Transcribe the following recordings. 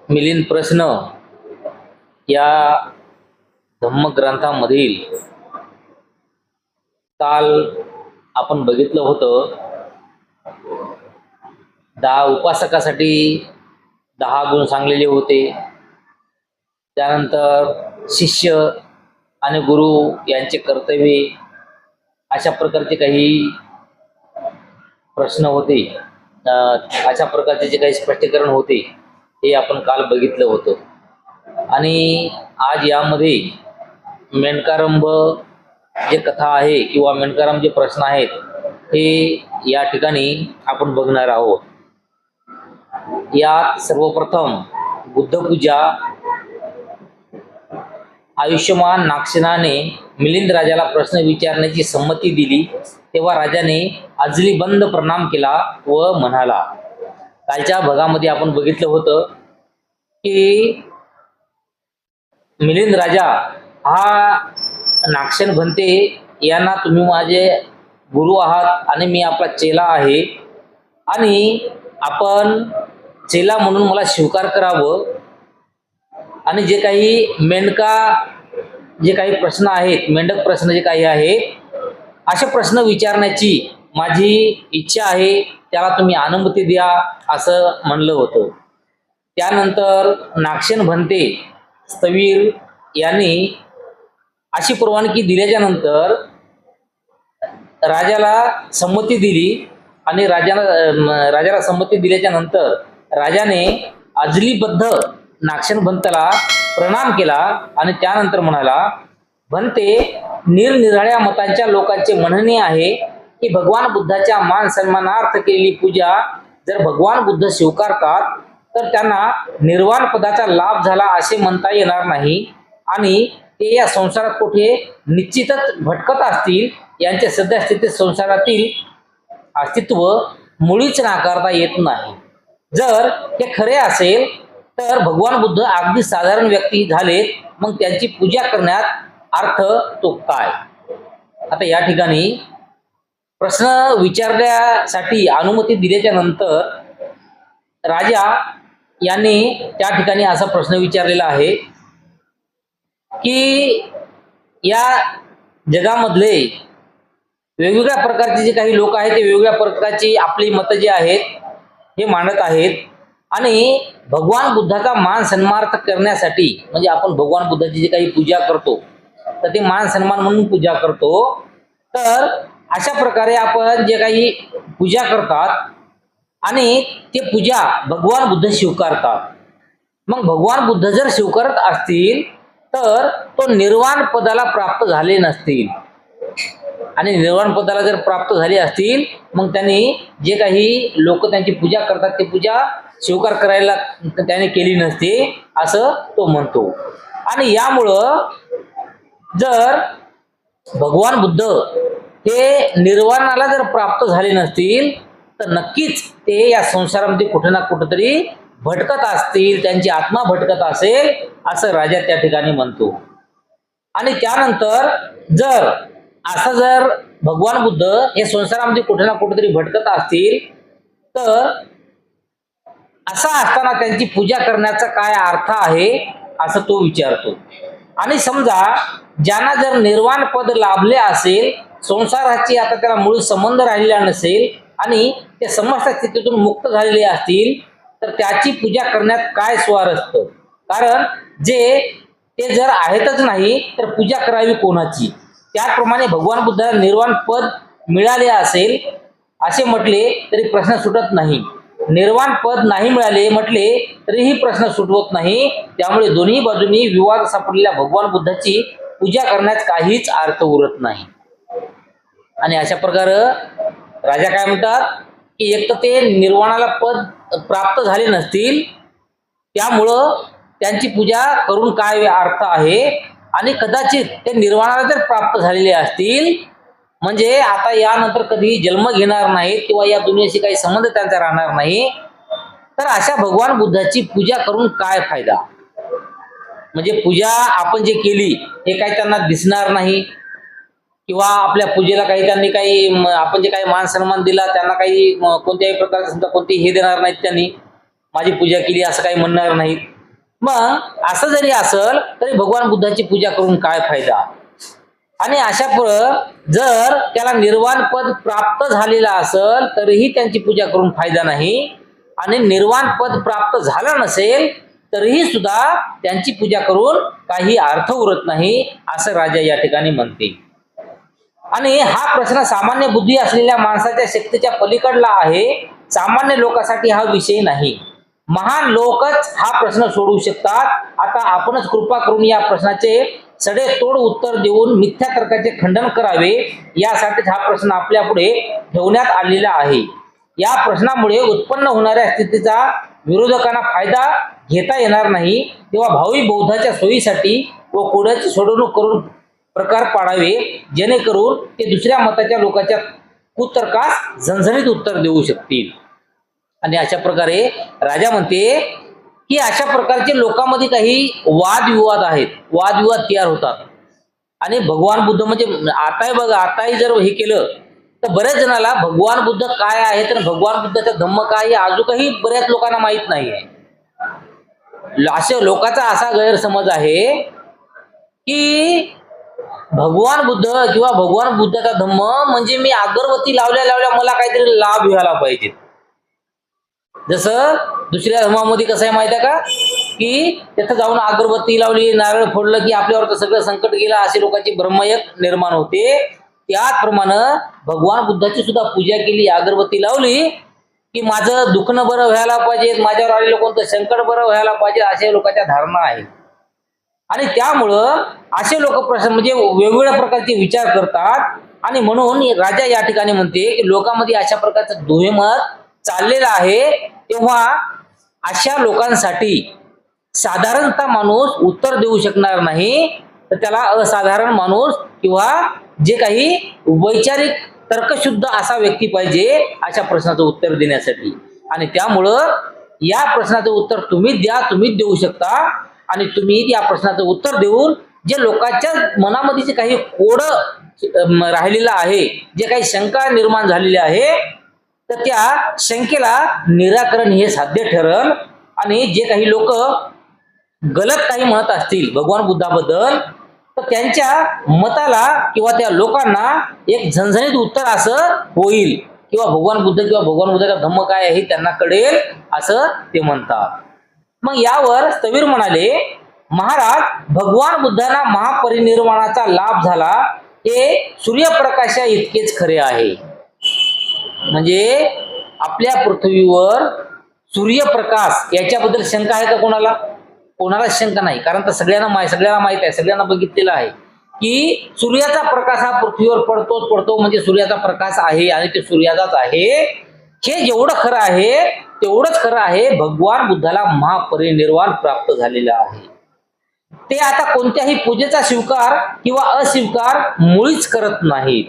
मिलिंद प्रश्न या धम्मग्रंथामधील काल आपण बघितलं होतं 10 उपासकासाठी 10 गुण सांगलेले होते. त्यानंतर शिष्य आणि गुरु यांचे कर्तव्य अशा प्रकारचे काही प्रश्न होते. अशा प्रकारचे जे काही स्पष्टीकरण होते हे आपण काल बघितलं होतं. आणि आज यामध्ये मेंढकारंभ जे कथा आहे किंवा मेंढकारंभ जे प्रश्न आहेत हे या ठिकाणी आपण बघणार आहोत. यात सर्वप्रथम बुद्धपूजा आयुष्यमान नागसेनाने मिलिंद राजाला प्रश्न विचारण्याची संमती दिली तेव्हा राजाने अजलीबंद प्रणाम केला व म्हणाला. कालच्या भागामध्ये आपण बघितलं होतं की मिलिंद राजा हा नागसेन भंते यांना तुम्ही माझे गुरु आहात आणि मी आपला चेला आहे आणि आपण चेला म्हणून मला स्वीकार करावं आणि जे काही जे काही प्रश्न आहेत, मेंढक प्रश्न जे काही आहेत असे प्रश्न विचारण्याची माझी इच्छा आहे, त्याला तुम्ही अनुमती द्या असं म्हणलं होतं. त्यानंतर नागसेन भंते स्थवीर यांनी अशी परवानगी दिल्याच्या नंतर राजाला संमती दिली आणि राजाला संमती दिल्याच्या नंतर राजाने अजलीबद्ध नागसेन भंताला प्रणाम केला आणि त्यानंतर म्हणाला, भंते, निरनिराळ्या मतांच्या लोकांचे म्हणणे आहे की भगवान बुद्धाच्या मान सन्मानार्थ केलेली पूजा जर भगवान बुद्ध स्वीकारतात तर त्यांना निर्वाण पदाचा लाभ झाला असे म्हणता येणार नाही आणि ते या संसारात कुठे निश्चितच भटकत असतील. यांचे सद्यस्थितीत संसारातील अस्तित्व मुळीच नाकारता येत नाही. जर हे खरे असेल तर भगवान बुद्ध अगदी साधारण व्यक्ती झालेत, मग त्यांची पूजा करण्यात अर्थ तो काय. आता या ठिकाणी प्रश्न विचारण्यासाठी अनुमती दिल्याच्या नंतर राजा यांनी त्या ठिकाणी असा प्रश्न विचारलेला आहे की या जगामधले वेगवेगळ्या प्रकारचे जे काही लोक आहेत ते वेगवेगळ्या प्रकारची आपली मतं जी आहेत हे मांडत आहेत आणि भगवान बुद्धाचा मान सन्मान करण्यासाठी म्हणजे आपण भगवान बुद्धाची जी काही पूजा करतो तर ते मान सन्मान म्हणून पूजा करतो. तर अशा प्रकारे आपण जे काही पूजा करतात आणि ते पूजा भगवान बुद्ध स्वीकारतात. मग भगवान बुद्ध जर स्वीकारत असतील तर तो निर्वाण पदाला प्राप्त झाले नसतील आणि निर्वाण पदाला जर प्राप्त झाले असतील मग त्यांनी जे काही लोक त्यांची पूजा करतात ते पूजा स्वीकार करायला त्याने केली नसते असं तो म्हणतो. आणि यामुळं जर भगवान बुद्ध हे निर्वाणाला जर प्राप्त झाले नसतील तर नक्कीच ते या संसारामध्ये कुठे ना कुठेतरी भटकत असतील, त्यांची आत्मा भटकत असेल असं राजा त्या ठिकाणी म्हणतो. आणि त्यानंतर जर भगवान बुद्ध हे संसारामध्ये कुठे ना कुठेतरी भटकत असतील तर असा असताना त्यांची पूजा करण्याचा काय अर्थ आहे असं तो विचारतो. आणि समजा ज्यांना जर निर्वाण पद लाभले असेल, संसाराची आता त्याला मूळ संबंध राहिलेला नसेल आणि ते समस्त स्थितीतून मुक्त झालेले असतील तर त्याची पूजा करण्यात काय स्वारस्य. कारण ते जर आहेतच नाही तर पूजा करावी कोणाची. त्याप्रमाणे भगवान बुद्धाला निर्वाण पद मिळाले असेल असे म्हटले तरी प्रश्न सुटत नाही, निर्वाण पद नाही मिळाले म्हटले तरीही प्रश्न सुटवत नाही. त्यामुळे दोन्ही बाजूंनी विवाद सापडलेल्या भगवान बुद्धाची पूजा करण्यात काहीच अर्थ उरत नाही. आणि अशा प्रकारे राजा काय म्हणतात की एक तर ते निर्वाणाला पद प्राप्त झाले नसतील त्यामुळं त्यांची पूजा करून काय अर्थ आहे आणि कदाचित ते निर्वाणाला जर प्राप्त झालेले असतील म्हणजे आता यानंतर कधी जन्म घेणार नाहीत किंवा या दुनियेशी काही संबंध त्यांचा राहणार नाही तर अशा भगवान बुद्धाची पूजा करून काय फायदा. म्हणजे पूजा आपण जे केली हे काही त्यांना दिसणार नाही किंवा आपल्या पूजेला काही आपण जे काही मान सन्मान दिला त्यांना काही कोणत्याही प्रकारचे समजा कोणती हे देणार नाहीत, त्यांनी माझी पूजा केली असं काही म्हणणार नाहीत. मग असं जरी असल तरी भगवान बुद्धाची पूजा करून काय फायदा? आणि अशा जर त्याला निर्वाण पद प्राप्त झालेला असेल तरीही त्यांची पूजा करून फायदा नाही, आणि निर्वाण पद प्राप्त झालं नसेल तरीही सुद्धा त्यांची पूजा करून काही अर्थ उरत नाही, असं राजा या ठिकाणी म्हणते. आणि हा प्रश्न सामान्य बुद्धी असलेल्या माणसाच्या शक्तीच्या पलीकडला आहे. सामान्य लोकांसाठी हा विषय नाही. महान लोकच हा प्रश्न सोडवू शकतात. आता आपणच कृपा करून या प्रश्नाचे सडेतोड उत्तर देऊन मिथ्या तर्काचे खंडन करावे, यासाठीच हा प्रश्न आपल्या पुढे ठेवण्यात आलेला आहे. या प्रश्नामुळे उत्पन्न होणाऱ्या स्थितीचा विरोधकांना फायदा घेता येणार नाही, तेव्हा भावी बौद्धाच्या सोयीसाठी व कोड्याची सोडवणूक करून प्रकार पाडावे, जेणेकरून ते दुसऱ्या मताच्या लोकांच्या कुतर्कास झणझणीत उत्तर देऊ शकतील. आणि अशा प्रकारे राजा म्हणते की अशा प्रकारचे लोकांमध्ये काही वादविवाद आहेत, वादविवाद तयार होतात. आणि भगवान बुद्ध म्हणजे आताही बघा, आताही जर हे केलं तर बऱ्याच जणाला भगवान बुद्ध काय आहे तर भगवान बुद्धाचा धम्म काय आहे अजूनही बऱ्याच लोकांना माहित नाही आहे. अशा लोकांचा असा गैरसमज आहे की भगवान बुद्ध किंवा भगवान बुद्धाचा धम्म म्हणजे मी अगरबत्ती लावल्या लावल्या मला काहीतरी लाभ व्हायला पाहिजे. जसं दुसऱ्या धर्मामध्ये कसं आहे माहिती आहे का, की तिथं जाऊन अगरबत्ती लावली, नारळ फोडलं की आपल्यावर तर सगळं संकट गेलं, असे लोकांची ब्रह्मयक निर्माण होते. त्याचप्रमाणे भगवान बुद्धाची सुद्धा पूजा केली, अगरबत्ती लावली की माझं दुखणं बरं व्हायला पाहिजे, माझ्यावर आलेलं कोणतं संकट बरं व्हायला पाहिजे, अशा लोकांच्या धारणा आहेत. आणि त्यामुळं असे लोक म्हणजे वेगवेगळ्या प्रकारचे विचार करतात. आणि म्हणून राजा या ठिकाणी म्हणते की लोकांमध्ये अशा प्रकारचं दुहेमत चाललेलं आहे. तेव्हा अशा लोकांसाठी साधारणतः माणूस उत्तर देऊ शकणार नाही, तर त्याला असाधारण माणूस किंवा जे काही वैचारिक तर्कशुद्ध असा व्यक्ती पाहिजे अशा प्रश्नाचं उत्तर देण्यासाठी. आणि त्यामुळं या प्रश्नाचं उत्तर तुम्हीच द्या, तुम्हीच देऊ शकता. आणि तुम्ही या प्रश्नाचं उत्तर देऊन जे लोकांच्या मनामध्ये जे काही कोड राहिलेलं आहे, जे काही शंका निर्माण झालेली आहे, तर त्या शंकेला निराकरण हे साध्य ठरेल. आणि जे काही लोक गलत काही म्हणत असतील भगवान बुद्धाबद्दल, तर त्यांच्या मताला किंवा त्या लोकांना एक झणझणीत उत्तर असं होईल, किंवा भगवान बुद्ध किंवा भगवान बुद्धाचा धम्म काय आहे त्यांना कळेल, असं ते म्हणतात. मग यावर स्थवीर म्हणाले, महाराज भगवान बुद्धांना महापरिनिर्वाणाचा लाभ झाला हे सूर्यप्रकाशा इतकेच खरे आहे. म्हणजे आपल्या पृथ्वीवर सूर्यप्रकाश याच्याबद्दल शंका आहे का कोणाला? कोणालाच शंका नाही, कारण तर सगळ्यांना माहित आहे, सगळ्यांना बघितलेलं आहे की सूर्याचा प्रकाश हा पृथ्वीवर पडतो म्हणजे सूर्याचा प्रकाश आहे आणि ते सूर्याचाच आहे. हे जेवढं खरं आहे तेवढंच खरं आहे भगवान बुद्धाला महापरिनिर्वाण प्राप्त झालेलं आहे. ते आता कोणत्याही पूजेचा स्वीकार किंवा अस्वीकार मुळीच करत नाहीत.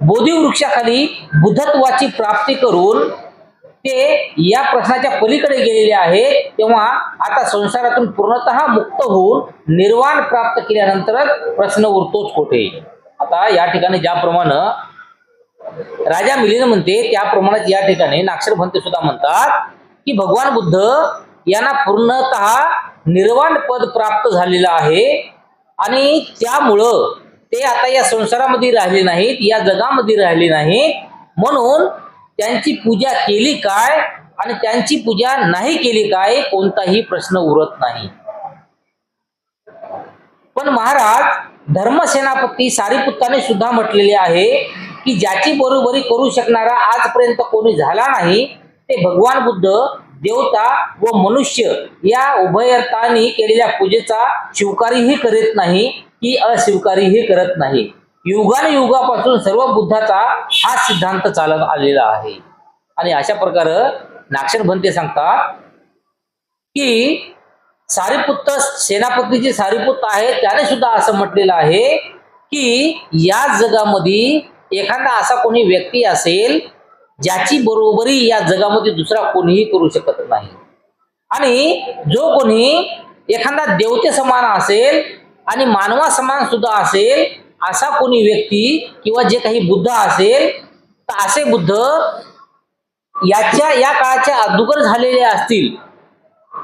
बोधी वृक्षाखाली बुद्धत्वाची प्राप्ती करून ते या प्रश्नाच्या पलीकडे गेलेले आहेत. तेव्हा आता संसारातून पूर्णतः मुक्त होऊन निर्वाण प्राप्त केल्यानंतरच प्रश्न उरतोच कोठे. आता या ठिकाणी ज्याप्रमाणे राजा मिलिंद म्हणते त्याप्रमाणे या ठिकाणी नाक्षरभंते सुद्धा म्हणतात की भगवान बुद्ध यांना पूर्णतः निर्वाण पद प्राप्त झालेलं आहे. आणि त्यामुळं ते आता या संसारामध्ये राहिले नाहीत, या जगामध्ये राहिले नाहीत. म्हणून त्यांची पूजा केली काय आणि त्यांची पूजा नाही केली काय कोणताही प्रश्न उरत नाही. पण महाराज धर्मसेनापती सारिपुत्ताने सुद्धा म्हटलेले आहे की ज्याची बरोबरी करू शकणारा आजपर्यंत कोणी झाला नाही ते भगवान बुद्ध देवता व मनुष्य या उभयतांनी केलेल्या पूजेचा स्वीकारही करीत नाही की अस्वीकारही करत नाही. युगानुयुगापासून सर्व बुद्धाचा हा सिद्धांत चालत आलेला आहे. आणि अशा प्रकारे नाक्षरभंते सांगतात की सारिपुत्त सेनापती जे सारिपुत्त आहे त्याने सुद्धा असं म्हटलेलं आहे की या जगामध्ये एखादा असा कोणी व्यक्ती असेल ज्याची बरोबरी या जगामध्ये दुसरा कोणीही करू शकत नाही. आणि जो कोणी एखादा देवते समान असेल आणि मानवा समान सुद्धा असेल असा कोणी व्यक्ती किंवा जे काही बुद्ध असेल तर असे बुद्ध या काळाच्या अगोदर झालेले असतील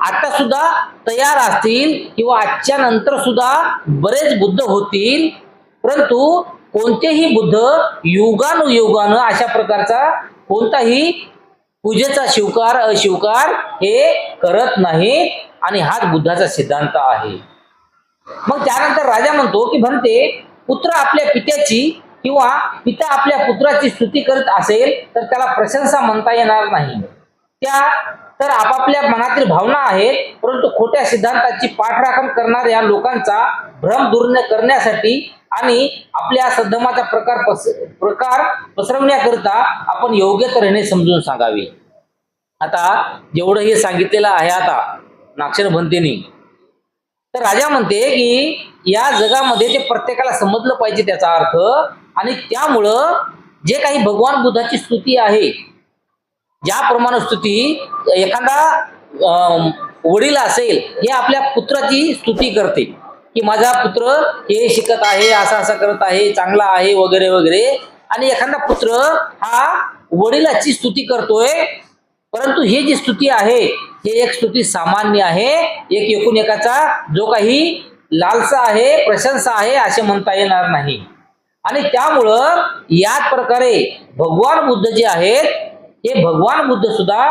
आता सुद्धा तयार असतील किंवा आजच्या नंतर सुद्धा बरेच बुद्ध होतील, परंतु कोणतेही बुद्ध युगानुयुगानं अशा प्रकारचा कोणताही पूजेचा स्वीकार अस्वीकार हे करत नाही, आणि हाच बुद्धाचा सिद्धांत आहे. मग त्यानंतर राजा म्हणतो की म्हणते, पुत्र आपल्या पित्याची किंवा पिता आपल्या पुत्राची स्तुती करत असेल तर त्याला प्रशंसा म्हणता येणार नाही. त्या तर आपापल्या मनातील भावना आहेत, परंतु खोट्या सिद्धांताची पाठराखण करणाऱ्या लोकांचा भ्रम दूर करण्यासाठी आणि आपल्या सद्धमाचा प्रकार पसरवण्याकरिता आपण योग्य तऱ्हेने समजून सांगावे. आता जेवढं हे सांगितलेलं आहे आता नाक्षरभंतेनी, तर राजा म्हणते की या जगामध्ये ते प्रत्येकाला समजलं पाहिजे त्याचा अर्थ, आणि त्यामुळं जे काही भगवान बुद्धाची स्तुती आहे, ज्याप्रमाणे स्तुती एखादा वडील असेल हे आपल्या पुत्राची स्तुती करते की माझा पुत्र हे शिकत आहे, असं करत आहे, चांगला आहे वगैरे वगैरे, आणि एखादा पुत्र हा वडिलाची स्तुती करतोय, परंतु ही जी स्तुती आहे हे एक स्तुती सामान्य आहे, एक एकूण एकाचा जो काही लालसा आहे, प्रशंसा आहे असे म्हणता येणार नाही. आणि त्यामुळं याच प्रकारे भगवान बुद्ध जे आहेत हे भगवान बुद्ध सुद्धा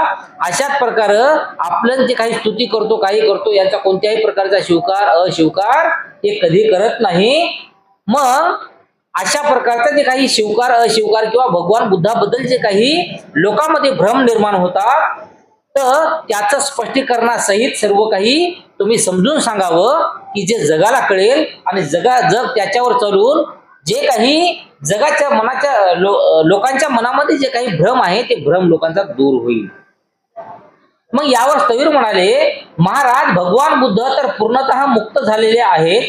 अशाच प्रकारे आपलं जे काही स्तुती करतो, काही करतो, याचा कोणत्याही प्रकारचा स्वीकार अस्वीकार हे कधी करत नाही. मग अशा प्रकारचा जे काही स्वीकार अस्वीकार किंवा भगवान बुद्धाबद्दल जे काही लोकांमध्ये भ्रम निर्माण होतात, तर त्याचं स्पष्टीकरणासहित सर्व काही तुम्ही समजून सांगावं की जे जगाला कळेल, आणि जग त्याच्यावर चालून जे काही जगाच्या मनाच्या लोकांच्या मनामध्ये जे काही भ्रम आहे ते भ्रम लोकांचा दूर होईल. मग यावर स्थवीर म्हणाले, महाराज भगवान बुद्ध तर पूर्णतः मुक्त झालेले आहेत,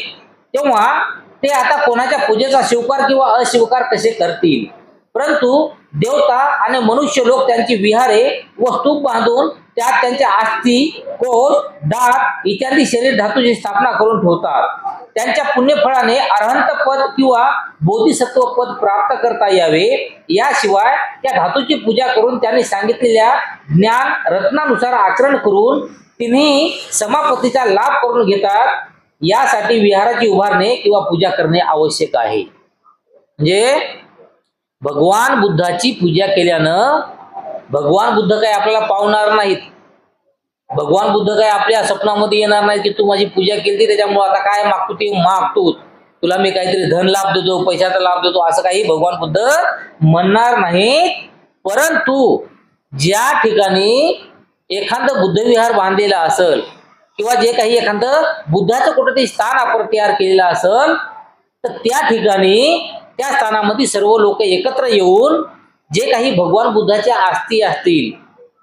तेव्हा ते आता कोणाच्या पूजेचा स्वीकार किंवा अस्वीकार कसे करतील? परंतु देवता आणि मनुष्य लोक त्यांची विहारे व स्तूप बांधून त्यात त्यांच्या अस्थी, कोश, दात इत्यादी शरीर धातूची स्थापना करून ठेवतात. त्यांच्या पुण्यफळाने अरहंत पद किंवा बोधिसत्व पद प्राप्त करता यावे, याशिवाय त्या धातूची पूजा करून त्यांनी सांगितलेल्या ज्ञान रत्नानुसार आचरण करून तिन्ही समापत्तीचा लाभ करून घेतात. यासाठी विहाराची उभारणे किंवा पूजा करणे आवश्यक आहे. म्हणजे भगवान बुद्धाची पूजा केल्यानं भगवान बुद्ध काही आपल्याला पावणार नाहीत. भगवान बुद्ध काय आपल्या स्वप्नामध्ये येणार नाही की तू माझी पूजा केली त्याच्यामुळे आता काय मागतो ते मागतो, तुला मी काहीतरी धन लाभ देतो, पैशाचा लाभ देतो, असं काही भगवान बुद्ध म्हणणार नाही. परंतु ज्या ठिकाणी एखादं बुद्धविहार बांधलेला असेल किंवा जे काही एखादं बुद्धाचं कुठेतरी स्थान आपण तयार केलेलं असेल, तर त्या ठिकाणी त्या स्थानामध्ये सर्व लोक एकत्र येऊन जे काही भगवान बुद्धाच्या अस्थी असतील,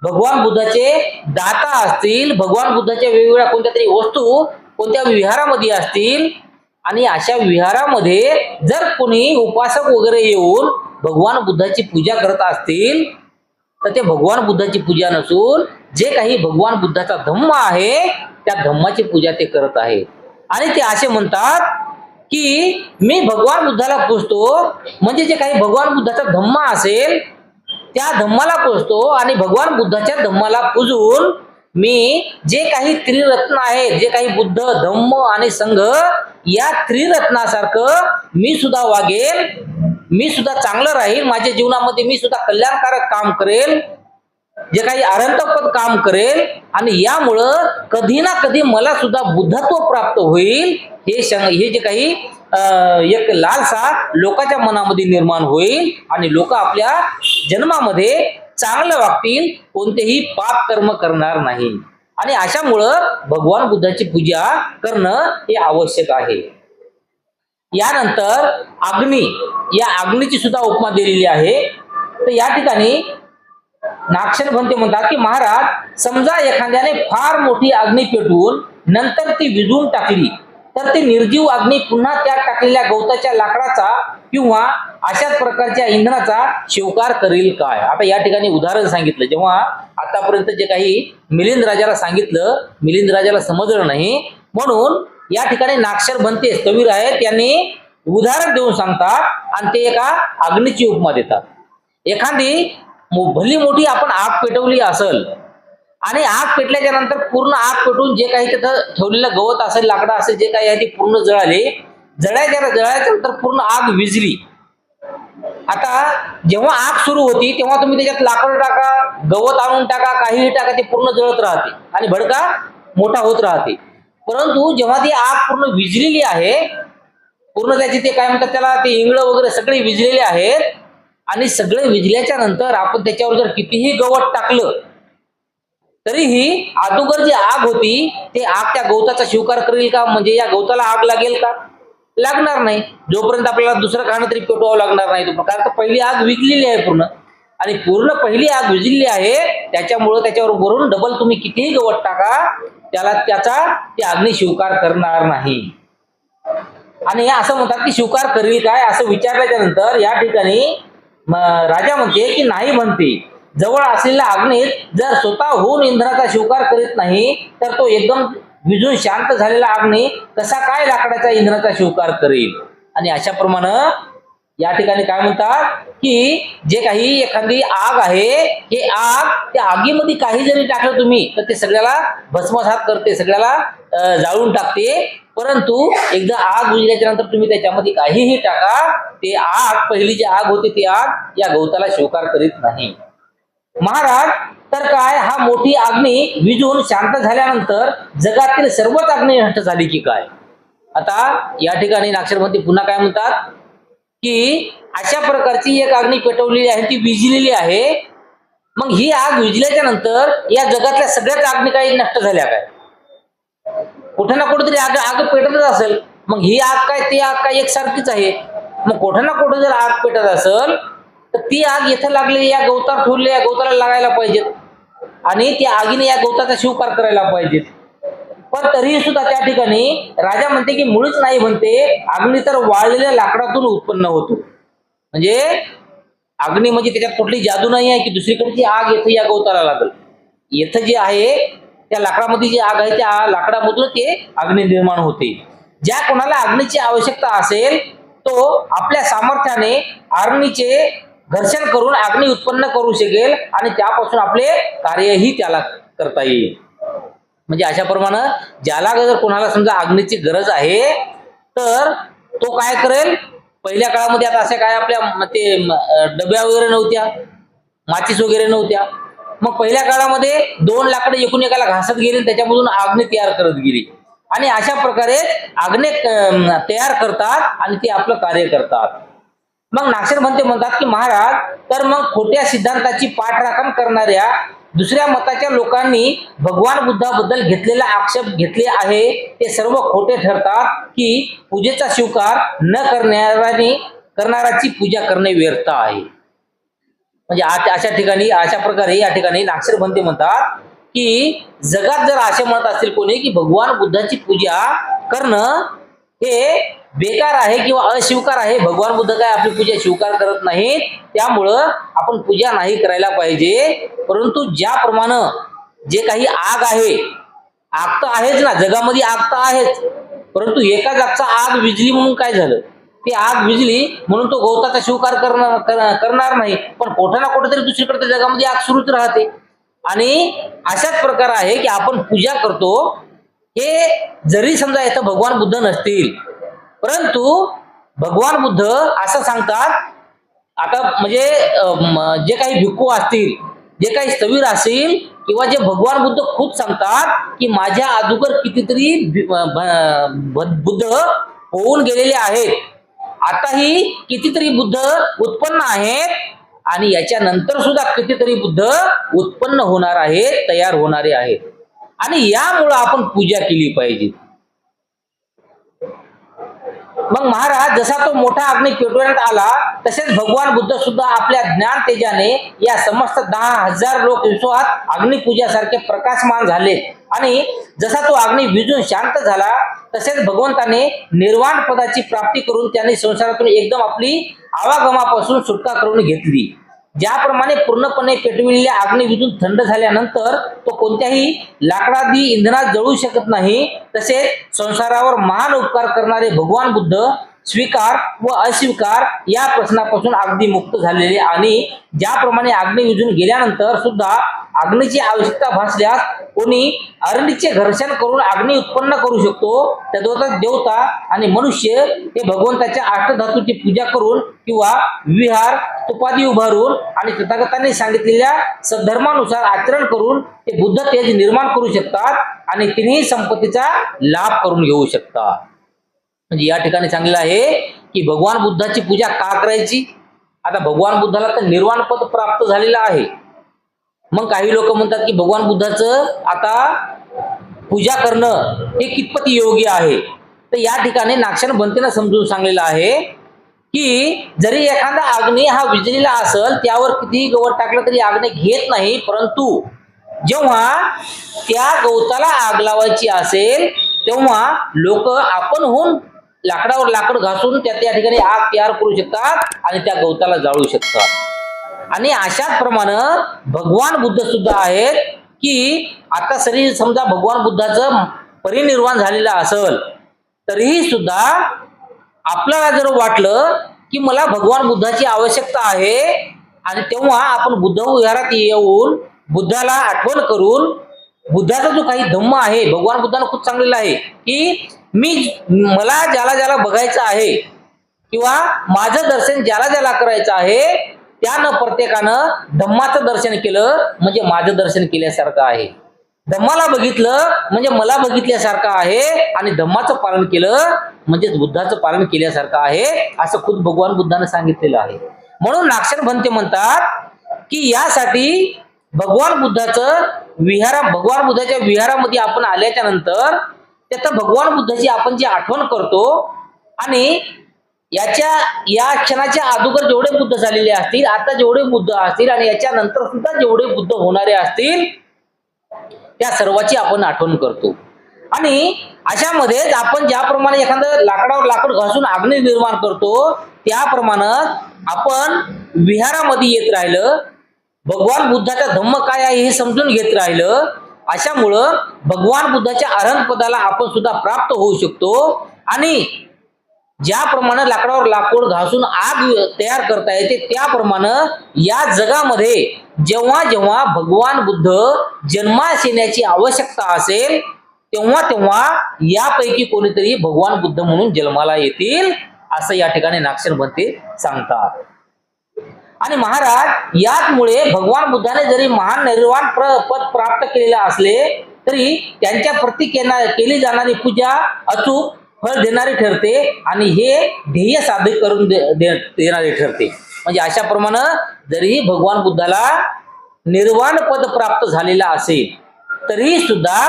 भगवान बुद्धाचे दाता असतील, भगवान बुद्धाच्या वेगवेगळ्या कोणत्या तरी वस्तू कोणत्या विहारामध्ये असतील, आणि अशा विहारामध्ये जर कोणी उपासक वगैरे येऊन भगवान बुद्धाची पूजा करत असतील, तर ते भगवान बुद्धाची पूजा नसून जे काही भगवान बुद्धाचा धम्म आहे त्या धम्माची पूजा ते करत आहेत. आणि ते असे म्हणतात की मी भगवान बुद्धाला पूजतो, म्हणजे जे काही भगवान बुद्धाचा धम्म असेल त्या धम्माला पूजतो, आणि भगवान बुद्धाच्या धम्माला पूजून मी जे काही त्रिरत्न आहेत, जे काही बुद्ध धम्म आणि संघ, या त्रिरत्नासारखं मी सुद्धा वागेल, मी सुद्धा चांगलं राहील, माझ्या जीवनामध्ये मी सुद्धा कल्याणकारक काम करेल, जे काही अरहंतपद काम करेल, आणि यामुळं कधी ना कधी मला सुद्धा बुद्धत्व प्राप्त होईल, हे जे काही एक लालसा लोकांच्या मनामध्ये निर्माण होईल, आणि लोक आपल्या जन्मामध्ये चांगलं वागतील, कोणतेही पाप कर्म करणार नाही. आणि अशामुळं भगवान बुद्धाची पूजा करणं हे आवश्यक आहे. यानंतर अग्नी, या अग्नीची सुद्धा उपमा दिलेली आहे. तर या ठिकाणी नाक्षरभंते म्हणतात की महाराज समजा एखाद्याने फार मोठी अग्नी पेटवून नंतर ती विझून टाकली, तर ती निर्जीव अग्नी पुन्हा त्यात टाकलेल्या गवताच्या लाकडाचा किंवा अशाच प्रकारच्या इंधनाचा स्वीकार करेल काय? आता या ठिकाणी उदाहरण सांगितलं. जेव्हा आतापर्यंत जे काही मिलिंद राजाला सांगितलं, मिलिंद राजाला समजलं नाही, म्हणून या ठिकाणी नाक्षरभंते स्थवीर आहेत, त्यांनी उदाहरण देऊन सांगतात आणि ते एका अग्नीची उपमा देतात. एखादी भली मोठी आपण आग पेटवली असेल आणि आग पेटल्याच्या नंतर पूर्ण आग पेटून जे काही तिथं ठेवलेलं गवत असेल, लाकडं असेल, जे काही आहे ते पूर्ण जळाले. जळायच्या नंतर पूर्ण आग विझली. आता जेव्हा आग सुरू होती तेव्हा तुम्ही त्याच्यात लाकड टाका, गवत आणून टाका, काहीही टाका, ते पूर्ण जळत राहते आणि भडका मोठा होत राहते. परंतु जेव्हा ती आग पूर्ण विझलेली आहे, पूर्ण त्याची ते काय म्हणतात त्याला, ते इंगळं वगैरे सगळे विझलेले आहेत आणि सगळे विझल्याच्या नंतर आपण त्याच्यावर जर कितीही गवत टाकलं तरीही अगोदर जी आग होती ते आग त्या गवताचा स्वीकार करेल का? म्हणजे या गवताला आग लागेल का? लागणार नाही. जोपर्यंत आपल्याला दुसरं खाणं तरी पेटवावं लागणार नाही, कारण पहिली आग विझलेली आहे पूर्ण, आणि पूर्ण पहिली आग विझलेली आहे त्याच्यामुळे त्याच्यावर वरून डबल तुम्ही कितीही गवत टाका, त्याचा ती अग्नी स्वीकार करणार नाही. आणि असं म्हणतात की स्वीकार करेल काय, असं विचारल्याच्या नंतर या ठिकाणी राजा म्हणते की नाही म्हणते. जवळ असलेल्या अग्नीत जर स्वतःहून इंधनाचा स्वीकार करीत नाही तर तो एकदम विझून शांत झालेला अग्नी कसा काय लाकडाच्या इंधनाचा स्वीकार करेल. आणि अशा प्रमाणे या ठिकाणी काय म्हणतात की जे काही एखादी आग आहे, हे आग त्या आगीमध्ये काही जरी टाकलं तुम्ही तर ते सगळ्याला भस्मसात करते, सगळ्याला जाळून टाकते. परंतु एकदा आग विझल्याच्या नंतर तुम्ही त्याच्यामध्ये काहीही टाका, ते आग, पहिली जी आग होती ती आग या गवताला स्वीकार करीत नाही. महाराज, तर काय हा मोठी अग्नी विझून शांत झाल्यानंतर जगातील सर्वच अग्नी नष्ट झाली की काय? आता या ठिकाणी नाक्षरमध्ये पुन्हा काय म्हणतात की अशा प्रकारची एक अग्नी पेटवलेली आहे, ती विझलेली आहे. मग ही आग विझल्याच्या नंतर या जगातल्या सगळ्याच अग्नी काही नष्ट झाल्या काय? कुठे ना कुठेतरी आग आग पेटतच असेल. मग ही आग काय, ती आग काय एकसारखीच आहे. मग कुठे ना कुठे जर आग पेटत असेल तर ती आग इथं लागलेली या गवतावर ठेवलेली या गवताला लागायला पाहिजेत आणि त्या आगीने या गवताचा स्वीकार करायला पाहिजेत. पण तरीही सुद्धा त्या ठिकाणी राजा म्हणते की मुळीच नाही म्हणते. अग्नी तर वाळलेल्या लाकडातून उत्पन्न होतो. म्हणजे अग्नी म्हणजे त्याच्यात कुठली जादू नाही आहे की दुसरीकडची आग येथे या गवताला लागल. येथे जे आहे त्या लाकडामध्ये जी आग आहे त्या लाकडामधून ते अग्नी निर्माण होते. ज्या कोणाला अग्नीची आवश्यकता असेल तो आपल्या सामर्थ्याने अग्नीचे घर्षण करून अग्नी उत्पन्न करू शकेल आणि त्यापासून आपले कार्यही त्याला करता येईल. म्हणजे अशा प्रमाणे ज्याला जर कोणाला समजा अग्नीची गरज आहे तर तो काय करेल. पहिल्या काळामध्ये आता अशा काय आपल्या ते डब्या वगैरे नव्हत्या, माचीस वगैरे नव्हत्या. मग पहिल्या काळामध्ये दोन लाकडे एकूण एकाला घासत गेली, त्याच्यामधून अग्नी तयार करत गेली आणि अशा प्रकारे अग्नी तयार करतात आणि ते आपलं कार्य करतात. मग नाक्षर म्हणतात की महाराज, तर मग खोट्या सिद्धांताची पाठराखण करणाऱ्या दुसऱ्या मताच्या लोकांनी भगवान बुद्धाबद्दल घेतलेला आक्षेप घेतले आहे ते सर्व खोटे ठरतात की पूजेचा स्वीकार न करणाराची पूजा करणे व्यर्थ आहे. म्हणजे अशा ठिकाणी अशा प्रकारे या ठिकाणी नाक्षर म्हणतात की जगात जर असे म्हणत असतील कोणी की भगवान बुद्धाची पूजा करणं हे बेकार आहे किंवा अस्वीकार आहे, भगवान बुद्ध काय आपली पूजा स्वीकार करत नाहीत, त्यामुळं आपण पूजा नाही करायला पाहिजे. परंतु ज्याप्रमाणे जे काही आग आहे, आग तर आहेच ना, जगामध्ये आग तर आहेच, परंतु एका जागचा आग विझली म्हणून काय झालं, ती आग विझली म्हणून तो गवताचा स्वीकार करणार नाही. पण कुठे ना कुठेतरी दुसरीकडे जगामध्ये आग सुरूच राहते. आणि अशाच प्रकार आहे की आपण पूजा करतो, हे जरी समजा इथं भगवान बुद्ध नसतील परंतु भगवान बुद्ध असं सांगतात. आता म्हणजे जे काही भिक्खू असतील, जे काही स्थवीर असतील किंवा जे भगवान बुद्ध खूप सांगतात की माझ्या अगोदर कितीतरी बुद्ध होऊन गेलेले आहेत, आताही कितीतरी बुद्ध उत्पन्न आहेत आणि याच्या नंतर सुद्धा कितीतरी बुद्ध उत्पन्न होणार आहेत, तयार होणारे आहेत आणि यामुळे आपण पूजा केली पाहिजे. मग महाराज, जसा तो मोठा अग्नी पेटवण्यात आला तसेच भगवान बुद्ध सुद्धा आपल्या ज्ञान तेजाने या समस्त 10,000 लोक विश्वात अग्निपूजासारखे प्रकाशमान झाले आणि जसा तो अग्नी विझून शांत झाला तसेच भगवंताने निर्वाण पदाची प्राप्ती करून त्यांनी संसारातून एकदम आपली आवागमापासून सुटका करून घेतली. ज्याप्रमाणे पूर्णपणे पेटविलेल्या अग्नी विझून थंड झाल्यानंतर तो कोणत्याही लाकडादी इंधनात जळू शकत नाही, तसेच संसारावर महान उपकार करणारे भगवान बुद्ध स्वीकार व अस्वीकार या प्रश्नापासून अगदी मुक्त झालेले आणि ज्याप्रमाणे अग्नी विझून गेल्यानंतर सुद्धा अग्नीची आवश्यकता भासल्यास कोणी अरणीचे घर्षण करून अग्नी उत्पन्न करू शकतो, तद्वतच देवता आणि मनुष्य हे भगवंताच्या अष्टधातूची पूजा करून किंवा विहार स्तूपादी उभारून आणि तथागतांनी सांगितलेल्या सद्धर्मानुसार आचरण करून ते बुद्ध तेज निर्माण करू शकतात आणि तिन्ही संपत्तीचा लाभ करून घेऊ शकतात. म्हणजे या ठिकाणी सांगितलं आहे की भगवान बुद्धाची पूजा का करायची. आता भगवान बुद्धाला तर निर्वाण पद प्राप्त झालेलं आहे. मग काही लोक म्हणतात की भगवान बुद्धाचं आता पूजा करणं हे कितपत योग्य आहे. तर या ठिकाणी नागशेन भंतेनं समजून सांगलेलं आहे की जरी एखादा अग्नी हा विजलेला असेल त्यावर कितीही गवत टाकलं तरी अग्नी घेत नाही, परंतु जेव्हा त्या गवताला आग लावायची असेल तेव्हा लोक आपणहून लाकडावर लाकड घासून त्या ठिकाणी आग तयार करू शकतात आणि त्या गवताला जाळू शकतात. आणि अशाच प्रमाणे भगवान बुद्ध सुद्धा आहेत की आता सरी समजा भगवान बुद्धाचं परिनिर्वाण झालेलं असेल तरीही सुद्धा आपल्याला जर वाटलं की मला भगवान बुद्धाची आवश्यकता आहे आणि तेव्हा आपण बुद्ध विहारात येऊन बुद्धाला आठवण करून बुद्धाचा जो काही धम्म आहे, भगवान बुद्धानं खूप सांगितलेलं आहे की मला ज्याला ज्याला बघायचं आहे किंवा माझं दर्शन ज्याला ज्याला करायचं आहे त्यानं प्रत्येकानं धम्माचं दर्शन केलं म्हणजे माझं दर्शन केल्यासारखं आहे. धम्माला बघितलं म्हणजे मला बघितल्यासारखं आहे आणि धम्माचं पालन केलं म्हणजे बुद्धाचं पालन केल्यासारखं आहे, असं खुद भगवान बुद्धानं सांगितलेलं आहे. म्हणून नागशेन भंते म्हणतात की यासाठी भगवान बुद्धाच्या विहारामध्ये आपण आल्याच्या नंतर त्याचं भगवान बुद्धाची आपण जी आठवण करतो आणि या क्षणाच्या अगोदर जेवढे बुद्ध झालेले असतील, आता जेवढे बुद्ध असतील आणि याच्या नंतर सुद्धा जेवढे बुद्ध होणारे असतील त्या सर्वांची आपण आठवण करतो. आणि अशामध्येच आपण ज्याप्रमाणे एखादं लाकडावर लाकूड घासून अग्नी निर्माण करतो त्याप्रमाणे आपण विहारामध्ये येत राहिलं, भगवान बुद्धाचा धम्म काय आहे हे समजून घेत राहिलं, अशामुळं भगवान बुद्धाच्या अरहंत पदाला आपण सुद्धा प्राप्त होऊ शकतो. आणि ज्याप्रमाणे लाकडावर लाकूड घासून आग तयार करता येते त्याप्रमाणे या जगामध्ये जेव्हा जेव्हा भगवान बुद्ध जन्मास येण्याची आवश्यकता असेल तेव्हा तेव्हा यापैकी कोणीतरी भगवान बुद्ध म्हणून जन्माला येतील, असं या ठिकाणी नागशेन भंते सांगतात. आणि महाराज याचमुळे भगवान बुद्धाने जरी महान निर्वाण पद प्राप्त केलेले असले तरी त्यांच्या प्रती केली जाणारी पूजा अचूक फळ देणारी ठरते आणि हे ध्येय साध्य करून देणारी ठरते. म्हणजे अशा प्रमाणे जरी भगवान बुद्धाला निर्वाण पद प्राप्त झालेला असेल तरी सुद्धा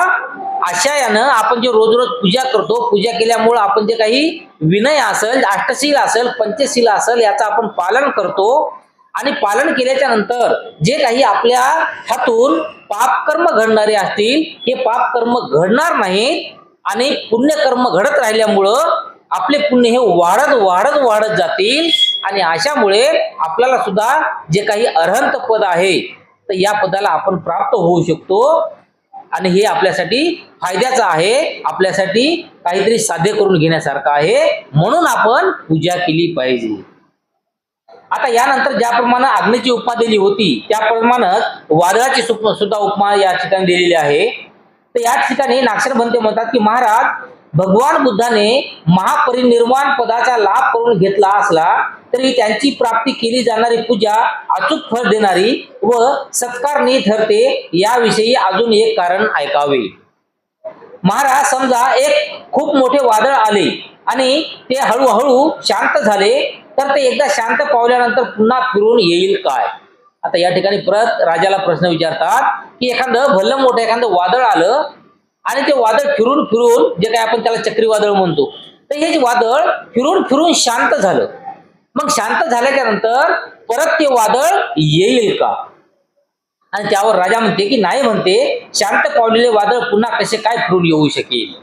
अशा यानं आपण जे रोज रोज पूजा करतो, पूजा केल्यामुळे आपण जे काही विनय असेल, अष्टशील असेल, पंचशील असेल याचं आपण पालन करतो आणि पालन केल्याच्या नंतर जे काही आपल्या हातून पापकर्म घडणारे असतील हे पापकर्म घडणार नाही आणि पुण्यकर्म घडत राहिल्यामुळं आपले पुण्य हे वाढत वाढत वाढत जातील आणि अशामुळे आपल्याला सुद्धा जे काही अरहंत पद आहे तर या पदाला आपण प्राप्त होऊ शकतो. आणि हे आपल्यासाठी फायद्याचं आहे, आपल्यासाठी काहीतरी साध्य करून घेण्यासारखं आहे, म्हणून आपण पूजा केली पाहिजे. आता यानंतर ज्याप्रमाणे अग्नीची उपमा दिली होती त्याप्रमाणे वादळाची सुद्धा उपमा या ठिकाणी दिलेली आहे. तर या ठिकाणी नागशेन भंते म्हणतात की महाराज भगवान बुद्धाने महापरिनिर्वाण पदाचा लाभ करून घेतला असला तरी त्यांची प्राप्ती केली जाणारी पूजा अचूक फळ देणारी व सत्कारणी ठरते. याविषयी अजून एक कारण ऐकावे. महाराज समजा एक खूप मोठे वादळ आले आणि ते हळूहळू शांत झाले तर ते एकदा शांत पावल्यानंतर पुन्हा फिरून येईल काय. आता या ठिकाणी परत राजाला प्रश्न विचारतात की एखादं भलं मोठं एखादं वादळ आलं आणि ते वादळ फिरून फिरून जे काही आपण त्याला चक्रीवादळ म्हणतो तर हे वादळ फिरून फिरून शांत झालं, मग शांत झाल्याच्या नंतर परत ते वादळ येईल का. आणि त्यावर राजा म्हणते की नाही, म्हणते शांत पावलेले वादळ पुन्हा कसे काय फिरून येऊ शकेल.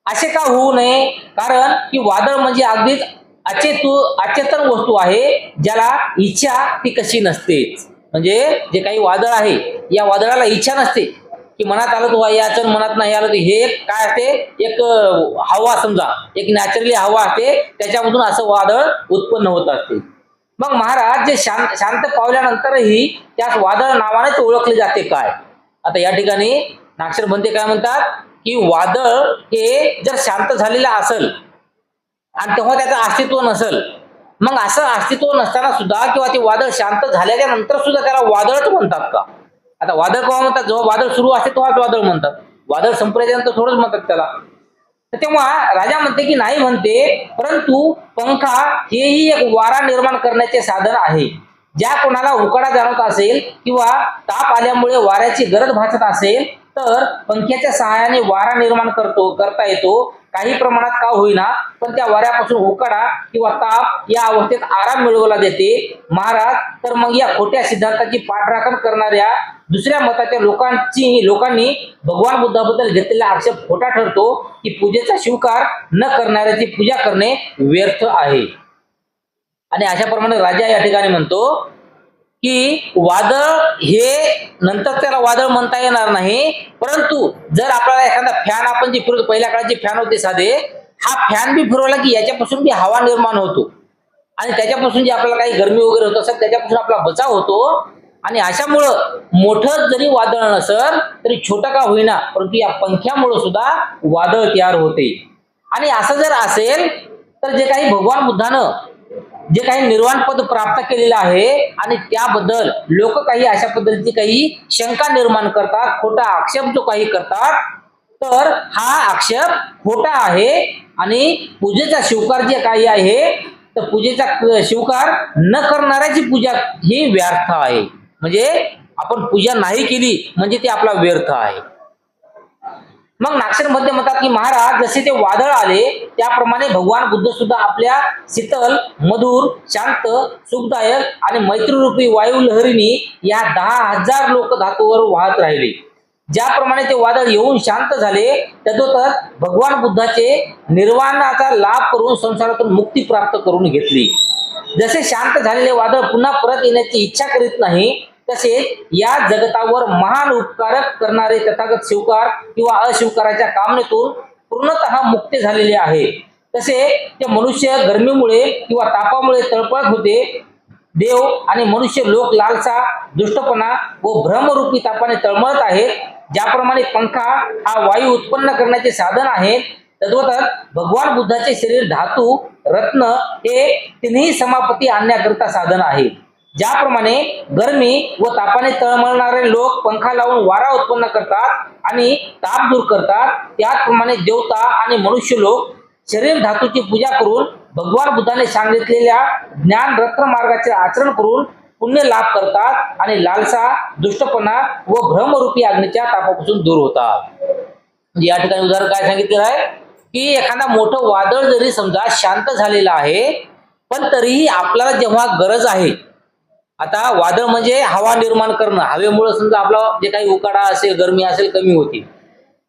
असे का होऊ नये, कारण की वादळ म्हणजे अगदीच अचेतन वस्तू आहे ज्याला इच्छा ती कशी नसते. म्हणजे जे काही वादळ आहे या वादळाला इच्छा नसते की मनात आलं तो याचं, मनात नाही आलं तर हे काय असते, एक हवा, समजा एक नॅचरली हवा असते, त्याच्यामधून असं वादळ उत्पन्न होत असते. मग महाराज जे शांत पावल्यानंतरही त्यास वादळ नावानेच ओळखले जाते काय? आता या ठिकाणी नाक्षरबंधे काय म्हणतात की वादळ हे जर शांत झालेलं असेल आणि तेव्हा त्याचं अस्तित्व नसेल, मग असं अस्तित्व नसताना सुद्धा किंवा ते वादळ शांत झाल्याच्या नंतर सुद्धा त्याला वादळच म्हणतात का? आता वादळ केव्हा म्हणतात? जेव्हा वादळ सुरू असते तेव्हाच वादळ म्हणतात. वादळ संपल्याच्या नंतर थोडंच म्हणतात त्याला. तर तेव्हा राजा म्हणते की नाही म्हणते, परंतु पंखा हेही एक वारा निर्माण करण्याचे साधन आहे. ज्या कोणाला उकाडा जाणवत असेल किंवा ताप आल्यामुळे वाऱ्याची गरज भासत असेल तर पंख्याच्या सहाय्याने वारा निर्माण करता येतो. काही प्रमाणात का होईना, पण त्या वाऱ्यापासून उकाडा किंवा ताप या अवस्थेत आराम मिळवला देते. महाराज तर मग या खोट्या सिद्धांताची पाठराखण करणाऱ्या दुसऱ्या मताच्या लोकांनी भगवान बुद्धाबद्दल घेतलेला आक्षेप खोटा ठरतो की पूजेचा स्वीकार न करणाऱ्याची पूजा करणे व्यर्थ आहे. आणि अशाप्रमाणे राजा या ठिकाणी म्हणतो की वादळ हे नंतर त्याला वादळ म्हणता येणार नाही, परंतु जर आपल्याला एखादा फॅन, आपण जे फिरवतो, पहिल्या काळात जे फॅन होते साधे, हा फॅन बी फिरवला की याच्यापासून बी हवा निर्माण होतो आणि त्याच्यापासून जे आपल्याला काही गरमी वगैरे होत असेल त्याच्यापासून आपला बचाव होतो. आणि अशामुळं मोठं जरी वादळ नसेल तरी छोटं का होईना, परंतु या पंख्यामुळे सुद्धा वादळ तयार होते. आणि असं जर असेल तर जे काही भगवान बुद्धानं जे काही निर्वाण पद प्राप्त केलेलं आहे आणि त्याबद्दल लोक काही अशा पद्धतीची काही शंका निर्माण करतात, खोटा आक्षेप जो काही करतात, तर हा आक्षेप खोटा आहे. आणि पूजेचा स्वीकार जे काही आहे तर पूजेचा स्वीकार न करणाऱ्याची पूजा ही व्यर्थ आहे. म्हणजे आपण पूजा नाही केली म्हणजे ते आपला व्यर्थ आहे. मग नाक्षरमध्ये म्हणतात की महाराज जसे ते वादळ आले त्याप्रमाणे भगवान बुद्ध सुद्धा आपल्या शीतल, मधुर, शांत, सुखदायक आणि मैत्रीरूपी वायू लहरीनी या 10,000 लोक धातूवर वाहत राहिले. ज्याप्रमाणे ते वादळ येऊन शांत झाले तद्वतच भगवान बुद्धाचे निर्वाणाचा लाभ करून संसारातून मुक्ती प्राप्त करून घेतली. जसे शांत झालेले वादळ पुन्हा परत येण्याची इच्छा करीत नाही, तसेच या जगतावर महान उपकार करणारे तथागत स्वीकार किंवा अस्वीकाराच्या कामनेतून पूर्णतः मुक्त झालेले आहे. तसे ते मनुष्य गरमीमुळे किंवा तापामुळे तळपत होते. देव आणि मनुष्य लोक लालसा, दुष्टपणा व भ्रमरूपी तापाने तळमळत आहेत. ज्याप्रमाणे पंखा हा वायू उत्पन्न करण्याचे साधन आहे, तद्वतच भगवान बुद्धाचे शरीर धातू, रत्न हे तिन्ही समापती आणण्याकरिता साधन आहे. ज्याप्रमाणे गरमी व तापाने तळमळणारे लोक पंखा लावून वारा उत्पन्न करतात आणि ताप दूर करतात, त्याचप्रमाणे देवता आणि मनुष्य लोक शरीर धातूची पूजा करून भगवान बुद्धाने सांगितलेल्या ज्ञान रत्न मार्गाचे आचरण करून पुण्य लाभ करतात आणि लालसा, दुष्टपणा व भ्रमरूपी अग्नीच्या तापापासून दूर होतात. या ठिकाणी उदाहरण काय सांगितलेलं आहे की एखादा मोठं वादळ जरी समजा शांत झालेलं आहे, पण तरीही आपल्याला जेव्हा गरज आहे, आता वादळ म्हणजे हवा निर्माण करणं, हवेमुळे समजा आपला जे काही उकाडा असेल, गरमी असेल कमी होती.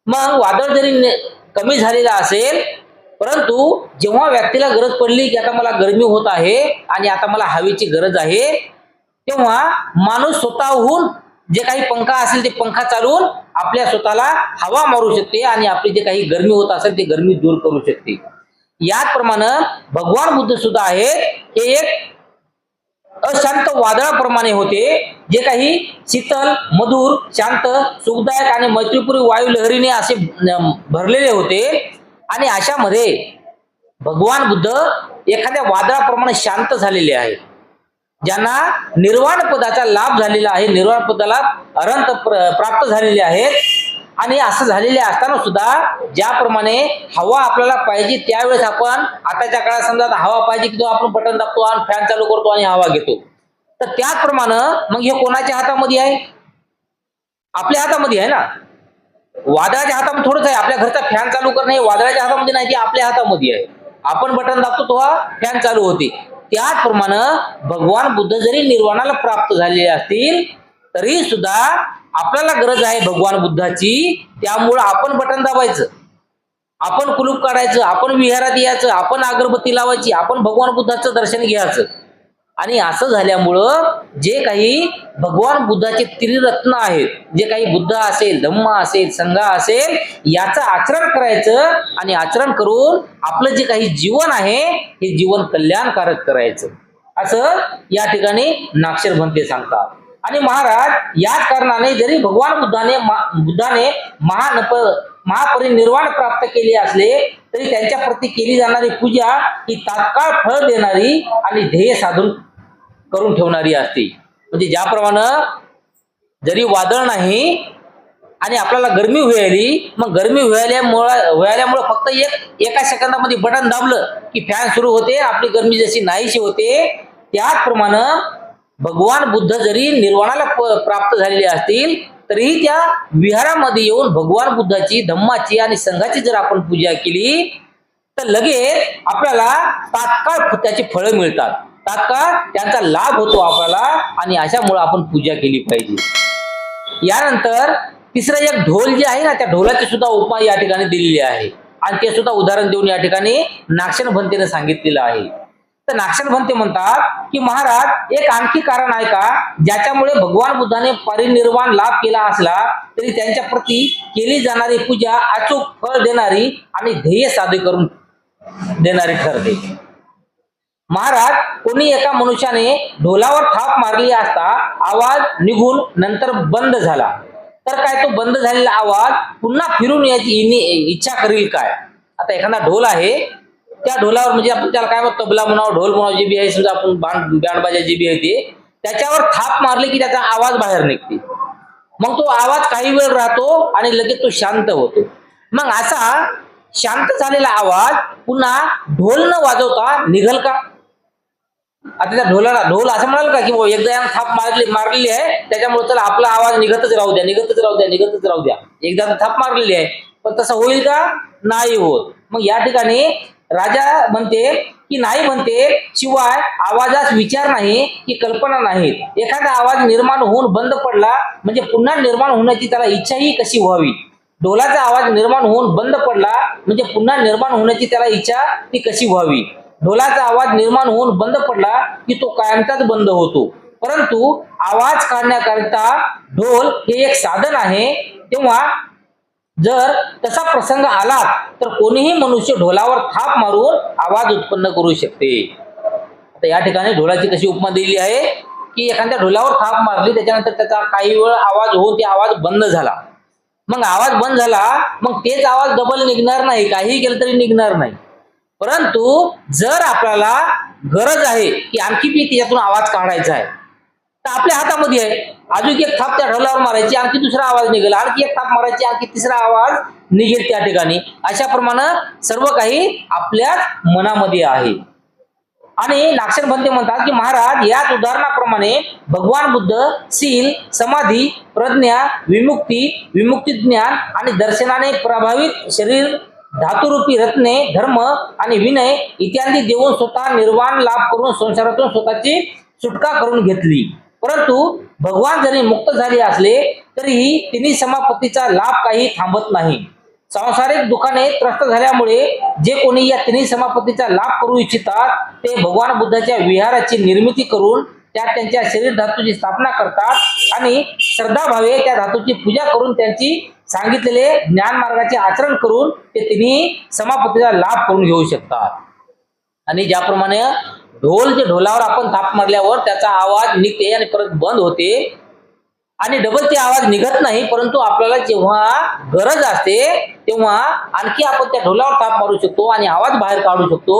मग वादळ जरी कमी झालेला असेल, परंतु जेव्हा व्यक्तीला गरज पडली की आता मला गरमी होत आहे आणि आता मला हवेची गरज आहे, तेव्हा माणूस स्वतःहून जे काही पंखा असेल ते पंखा चालवून आपल्या स्वतःला हवा मारू शकते आणि आपली जे काही गरमी होत असेल ते गरमी दूर करू शकते. याचप्रमाणे भगवान बुद्ध सुद्धा आहेत, हे एक अशांत वादळाप्रमाणे होते, जे काही शीतल, मधुर, शांत, सुखदायक आणि मैत्रीपूर्वी वायू लहरीने असे भरलेले होते. आणि अशामध्ये भगवान बुद्ध एखाद्या वादळाप्रमाणे शांत झालेले आहेत, ज्यांना निर्वाण पदाचा लाभ झालेला आहे, निर्वाण पदाला अनंत प्राप्त झालेले आहेत. आणि असं झालेले असताना सुद्धा ज्याप्रमाणे हवा आपल्याला पाहिजे त्यावेळेस आपण आताच्या काळात समजा हवा पाहिजे की तो आपण बटन दाबतो आणि फॅन चालू करतो आणि हवा घेतो, तर त्याचप्रमाणे मग हे कोणाच्या हातामध्ये आहे? आपल्या हातामध्ये आहे ना. वादळाच्या हातामध्ये थोडंच आहे, आपल्या घरचा फॅन चालू करणे वादळाच्या हातामध्ये नाही, ते आपल्या हातामध्ये आहे. आपण बटन दाबतो तेव्हा फॅन चालू होते. त्याचप्रमाणे भगवान बुद्ध जरी निर्वाणाला प्राप्त झालेले असतील तरी सुद्धा आपल्याला गरज आहे भगवान बुद्धाची, त्यामुळे आपण बटन दाबायचं, आपण कुलूप काढायचं, आपण विहारात यायचं, आपण अगरबत्ती लावायची, आपण भगवान बुद्धाचं दर्शन घ्यायचं. आणि असं झाल्यामुळं जे काही भगवान बुद्धाचे त्रिरत्न आहेत, जे काही बुद्ध असेल, धम्म असेल, संघ असेल, याचं आचरण करायचं आणि आचरण करून आपलं जे काही जीवन आहे हे जीवन कल्याणकारक करायचं, असं या ठिकाणी नागशर भंते सांगतात. आणि महाराज याच कारणाने जरी भगवान बुद्धाने महापरिनिर्वाण प्राप्त केले असले तरी त्यांच्या प्रती केली जाणारी पूजा ही तात्काळ फळ देणारी आणि ध्येय साधून करून ठेवणारी असते. म्हणजे ज्याप्रमाणे जरी वादळ नाही आणि आपल्याला गरमी व्हायली, मग गरमी व्हायल्यामुळे फक्त एका सेकंदामध्ये बटन दाबलं की फॅन सुरू होते, आपली गरमी जशी नाहीशी होते. त्याचप्रमाणे भगवान बुद्ध जरी निर्वाणाला प्राप्त झालेले असतील तरीही त्या विहारामध्ये येऊन भगवान बुद्धाची, धम्माची आणि संघाची जर आपण पूजा केली तर लगेच आपल्याला तात्काळ त्याची फळं मिळतात, तात्काळ त्यांचा लाभ होतो आपल्याला, आणि अशामुळे आपण पूजा केली पाहिजे. यानंतर तिसरं एक ढोल जे आहे ना, त्या ढोलाची सुद्धा उपमा या ठिकाणी दिलेली आहे आणि ते सुद्धा उदाहरण देऊन या ठिकाणी नागशर भंतेने सांगितलेलं आहे. तर नागशर भंते म्हणतात की महाराज एक आणखी कारण आहे का ज्याच्यामुळे भगवान बुद्धाने परिनिर्वाण लाभ केला असला तरी त्यांच्या प्रती केली जाणारी पूजा अचूक फळ देणारी आणि ध्येय साध्य करून देणारी ठरते. महाराज कोणी एका मनुष्याने ढोलावर थाप मारली असता आवाज निघून नंतर बंद झाला तर काय तो बंद झालेला आवाज पुन्हा फिरून याची इच्छा करील काय? आता एखादा ढोल आहे, त्या ढोलावर म्हणजे आपण त्याला काय म्हणतो, तबला म्हणावं, ढोल म्हणावं, जे बी आहे, समजा आपण बँडबाजा जे बी आहे ते, त्याच्यावर थाप मारली की त्याचा आवाज बाहेर निघते. मग तो आवाज काही वेळ राहतो आणि लगेच तो शांत होतो. मग असा शांत झालेला आवाज पुन्हा ढोल न वाजवता निघल का? आता त्या ढोल असं म्हणाल का की एकदा यानं थाप मारलेली आहे त्याच्यामुळे त्याला आपला आवाज निघतच राहू द्या. एकदा थाप मारलेली आहे, पण तसं होईल का? नाही होत. मग या ठिकाणी राजा म्हणते की नाही म्हणते, शिवाय आवाजास विचार नाही की कल्पना नाही. एखादा आवाज निर्माण होऊन बंद पडला म्हणजे पुन्हा निर्माण होण्याची त्याला इच्छाही कशी व्हावी. ढोलाचा आवाज निर्माण होऊन बंद पडला म्हणजे पुन्हा निर्माण होण्याची त्याला इच्छा ती कशी व्हावी. ढोलाचा आवाज निर्माण होऊन बंद पडला की तो कायमचाच बंद होतो. परंतु आवाज काढण्याकरिता ढोल हे एक साधन आहे. तेव्हा जर तसा प्रसंग आला तर कोणीही मनुष्य ढोलावर थाप मारून आवाज उत्पन्न करू शकते. आता या ठिकाणी ढोलाची कशी उपमा दिली आहे की एखाद्या ढोलावर थाप मारली त्याच्यानंतर त्याचा काही वेळ आवाज होऊन ते आवाज बंद झाला. मग आवाज बंद झाला, मग तेच आवाज डबल निघणार नाही, काहीही केलं तरी निघणार नाही. परंतु जर आपल्याला गरज आहे की आणखी बी त्याच्यातून आवाज काढायचा आहे तर आपल्या हातामध्ये आहे, अजून एक थाप त्या ढोलावर मारायची, आणखी दुसरा आवाज निघेल, आणखी एक थाप मारायची, आणखी तिसरा आवाज निघेल त्या ठिकाणी. अशाप्रमाणे सर्व काही आपल्याच मनामध्ये आहे. आणि नागशर भंते म्हणतात की महाराज याच उदाहरणाप्रमाणे भगवान बुद्ध शील, समाधी, प्रज्ञा, विमुक्ती ज्ञान आणि दर्शनाने प्रभावित शरीर, धातुरूपी रत्ने, धर्म आणि विनय इत्यादी देऊन स्वतः निर्वाण लाभ करून संसारातून स्वतःची सुटका करून घेतली. परंतु भगवान जरी मुक्त झाले असले तरीही तिन्ही समापत्तीचा लाभ काही थांबत नाही. सांसारिक दुःखाने त्रस्त झाल्यामुळे जे कोणी या तिन्ही समापत्तीचा लाभ करू इच्छितात ते भगवान बुद्धाच्या विहाराची निर्मिती करून त्यात त्यांच्या शरीर धातूची स्थापना करतात आणि श्रद्धाभावे त्या धातूची पूजा करून त्यांची सांगितलेले ज्ञान मार्गाचे आचरण करून ते तिन्ही समापत्तीचा लाभ करून घेऊ शकतात. आणि ज्याप्रमाणे ढोलावर आपण थाप मारल्यावर त्याचा आवाज निघते आणि परत बंद होते आणि डबल ते आवाज निघत नाही, परंतु आपल्याला जेव्हा गरज असते तेव्हा आणखी आपण त्या ढोलावर थाप मारू शकतो आणि आवाज बाहेर काढू शकतो.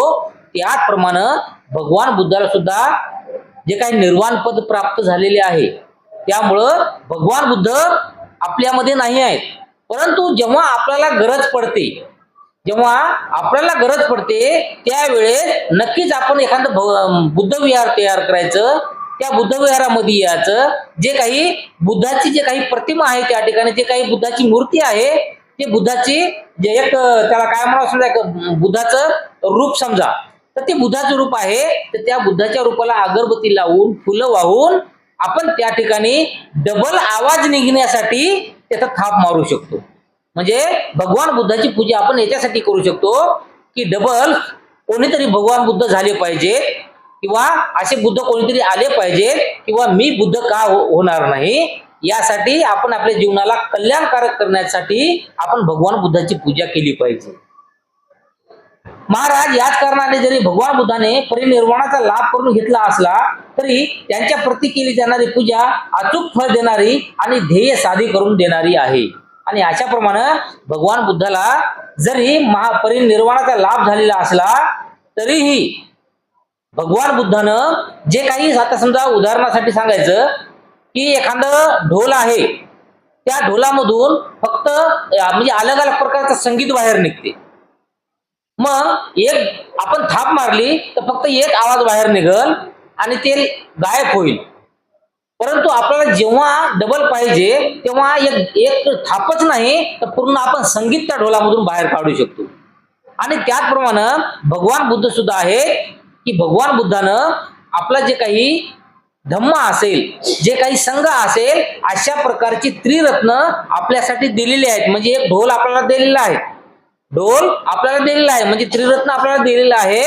त्याचप्रमाणे भगवान बुद्धाला सुद्धा जे काही निर्वाण पद प्राप्त झालेले आहे त्यामुळं भगवान बुद्ध आपल्यामध्ये नाही आहेत. परंतु जेव्हा आपल्याला गरज पडते त्यावेळेस नक्कीच आपण एखादं बुद्ध विहार तयार करायचं, त्या बुद्ध विहारामध्ये यायचं. जे काही बुद्धाची जे काही प्रतिमा आहे त्या ठिकाणी जे काही बुद्धाची मूर्ती आहे ते बुद्धाची जे एक त्याला काय म्हणावं समजा एक बुद्धाचं रूप समजा, तर ते बुद्धाचं रूप आहे. तर त्या बुद्धाच्या रूपाला अगरबत्ती लावून फुलं वाहून आपण त्या ठिकाणी डबल आवाज निघण्यासाठी त्याचा थाप मारू शकतो. म्हणजे भगवान बुद्धाची पूजा आपण याच्यासाठी करू शकतो की डबल कोणीतरी भगवान बुद्ध झाले पाहिजे किंवा असे बुद्ध कोणीतरी आले पाहिजे किंवा मी बुद्ध का होणार नाही, यासाठी आपण आपल्या जीवनाला कल्याणकारक करण्यासाठी आपण भगवान बुद्धाची पूजा केली पाहिजे. महाराज याच कारणाने जरी भगवान बुद्धाने परिनिर्वाणाचा लाभ करून घेतला असला तरी त्यांच्या प्रती केली जाणारी पूजा अचूक फळ देणारी आणि ध्येय साधी करून देणारी आहे. आणि अशाप्रमाणे भगवान बुद्धाला जरी महापरिनिर्वाणाचा लाभ झालेला असला तरीही भगवान बुद्धानं जे काही, आता समजा उदाहरणासाठी सांगायचं की एखादं ढोल आहे, त्या ढोलामधून फक्त म्हणजे अलग अलग प्रकारचं संगीत बाहेर निघते. मग एक आपण थाप मारली तर फक्त एक आवाज बाहेर निघल आणि ते गायब होईल. परंतु आपल्याला जेव्हा डबल पाहिजे तेव्हा एक थापच नाही तर पूर्ण आपण संगीत त्या ढोलामधून बाहेर काढू शकतो. आणि त्याचप्रमाणे भगवान बुद्ध सुद्धा आहे की भगवान बुद्धानं आपला जे काही धम्म असेल, जे काही संघ असेल, अशा प्रकारची त्रिरत्न आपल्यासाठी दिलेली आहेत. म्हणजे एक ढोल आपल्याला दिलेला आहे, ढोल आपल्याला दिलेला आहे म्हणजे त्रिरत्न आपल्याला दिलेला आहे.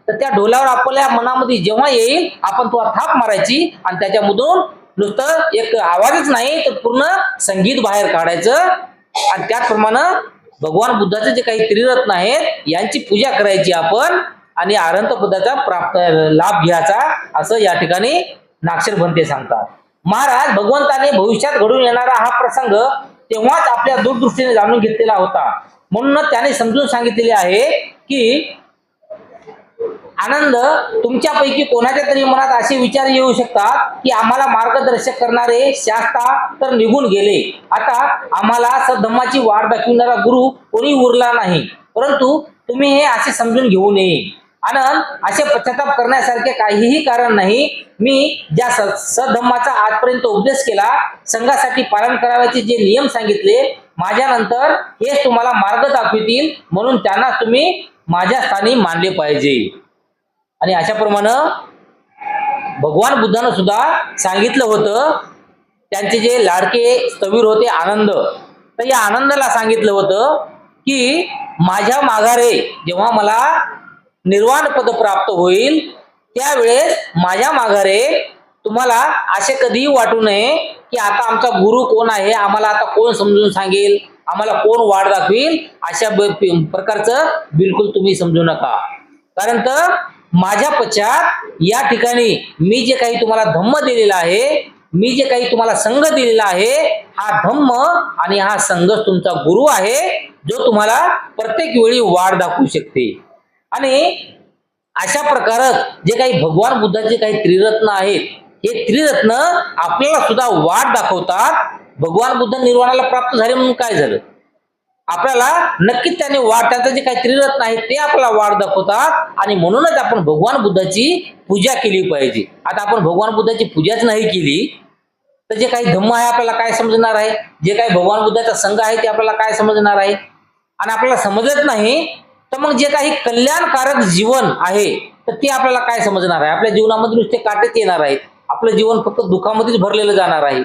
तर त्या ढोलावर आपल्या मनामध्ये जेव्हा येईल आपण तो थाप मारायची आणि त्याच्यामधून नुसतं एक आवाजच नाही तर पूर्ण संगीत बाहेर काढायचं. आणि त्याचप्रमाणे भगवान बुद्धाचे जे काही त्रिरत्न आहेत यांची पूजा करायची आपण आणि अनंत पदाचा प्राप्त लाभ घ्यायचा, असं या ठिकाणी नागशर भंते सांगतात. महाराज भगवंताने भविष्यात घडून येणारा हा प्रसंग तेव्हाच आपल्या दूरदृष्टीने जाणून घेतलेला होता. म्हणून त्याने समजून सांगितलेले आहे की आनंद, तुमच्यापैकी कोणाच्या तरी मनात असे विचार येऊ शकतात की आम्हाला मार्गदर्शक करणारे शास्ता तर निघून गेले, आता आम्हाला सद्धम्माची वाट दाखविणारा गुरु कोणी उरला नाही. परंतु तुम्ही हे असे समजून घेऊ नये. आनंद, असे पश्चाताप करण्यासारखे काहीही कारण नाही. मी ज्या सद्धम्माचा आजपर्यंत उपदेश केला, संघासाठी पालन करावयाचे जे नियम सांगितले, माझ्यानंतर हेच तुम्हाला मार्ग दाखवितील, म्हणून त्यांना तुम्ही माझ्या स्थानी मानले पाहिजे. आणि अशाप्रमाणे भगवान बुद्धानं सुद्धा सांगितलं होतं, त्यांचे जे लाडके स्थवीर होते आनंद, तर या आनंदाला सांगितलं होतं की माझ्या माघारे जेव्हा मला निर्वाण पद प्राप्त होईल त्यावेळेस माझ्या माघारे तुम्हाला असे कधीही वाटू नये की आता आमचा गुरु कोण आहे, आम्हाला आता कोण समजून सांगेल, आम्हाला कोण वाट दाखवेल, अशा प्रकारचं बिलकुल तुम्ही समजू नका. कारण तर माझ्या पश्चात या ठिकाणी मी जे काही तुम्हाला धम्म दिलेला आहे, मी जे काही तुम्हाला संघ दिलेला आहे, हा धम्म आणि हा संघच तुमचा गुरु आहे, जो तुम्हाला प्रत्येक वेळी वाट दाखवू शकते. आणि अशा प्रकारात जे काही भगवान बुद्धाचे काही त्रिरत्न आहेत, हे त्रिरत्न आपल्याला सुद्धा वाट दाखवतात. भगवान बुद्ध निर्वाणाला प्राप्त झाले म्हणून काय झालं, आपल्याला नक्कीच त्याने वाट, त्यांचं जे काही त्रिरत्न आहेत ते आपल्याला वाट दाखवतात. आणि म्हणूनच आपण भगवान बुद्धाची पूजा केली पाहिजे. आता आपण भगवान बुद्धाची पूजाच नाही केली तर जे काही धम्म आहे आपल्याला काय समजणार आहे, जे काही भगवान बुद्धाचा संघ आहे ते आपल्याला काय समजणार आहे. आणि आपल्याला समजत नाही तर मग जे काही कल्याणकारक जीवन आहे तर ते आपल्याला काय समजणार आहे. आपल्या जीवनामध्ये नुसते काटेच येणार आहेत, आपलं जीवन फक्त दुःखामध्येच भरलेलं जाणार आहे.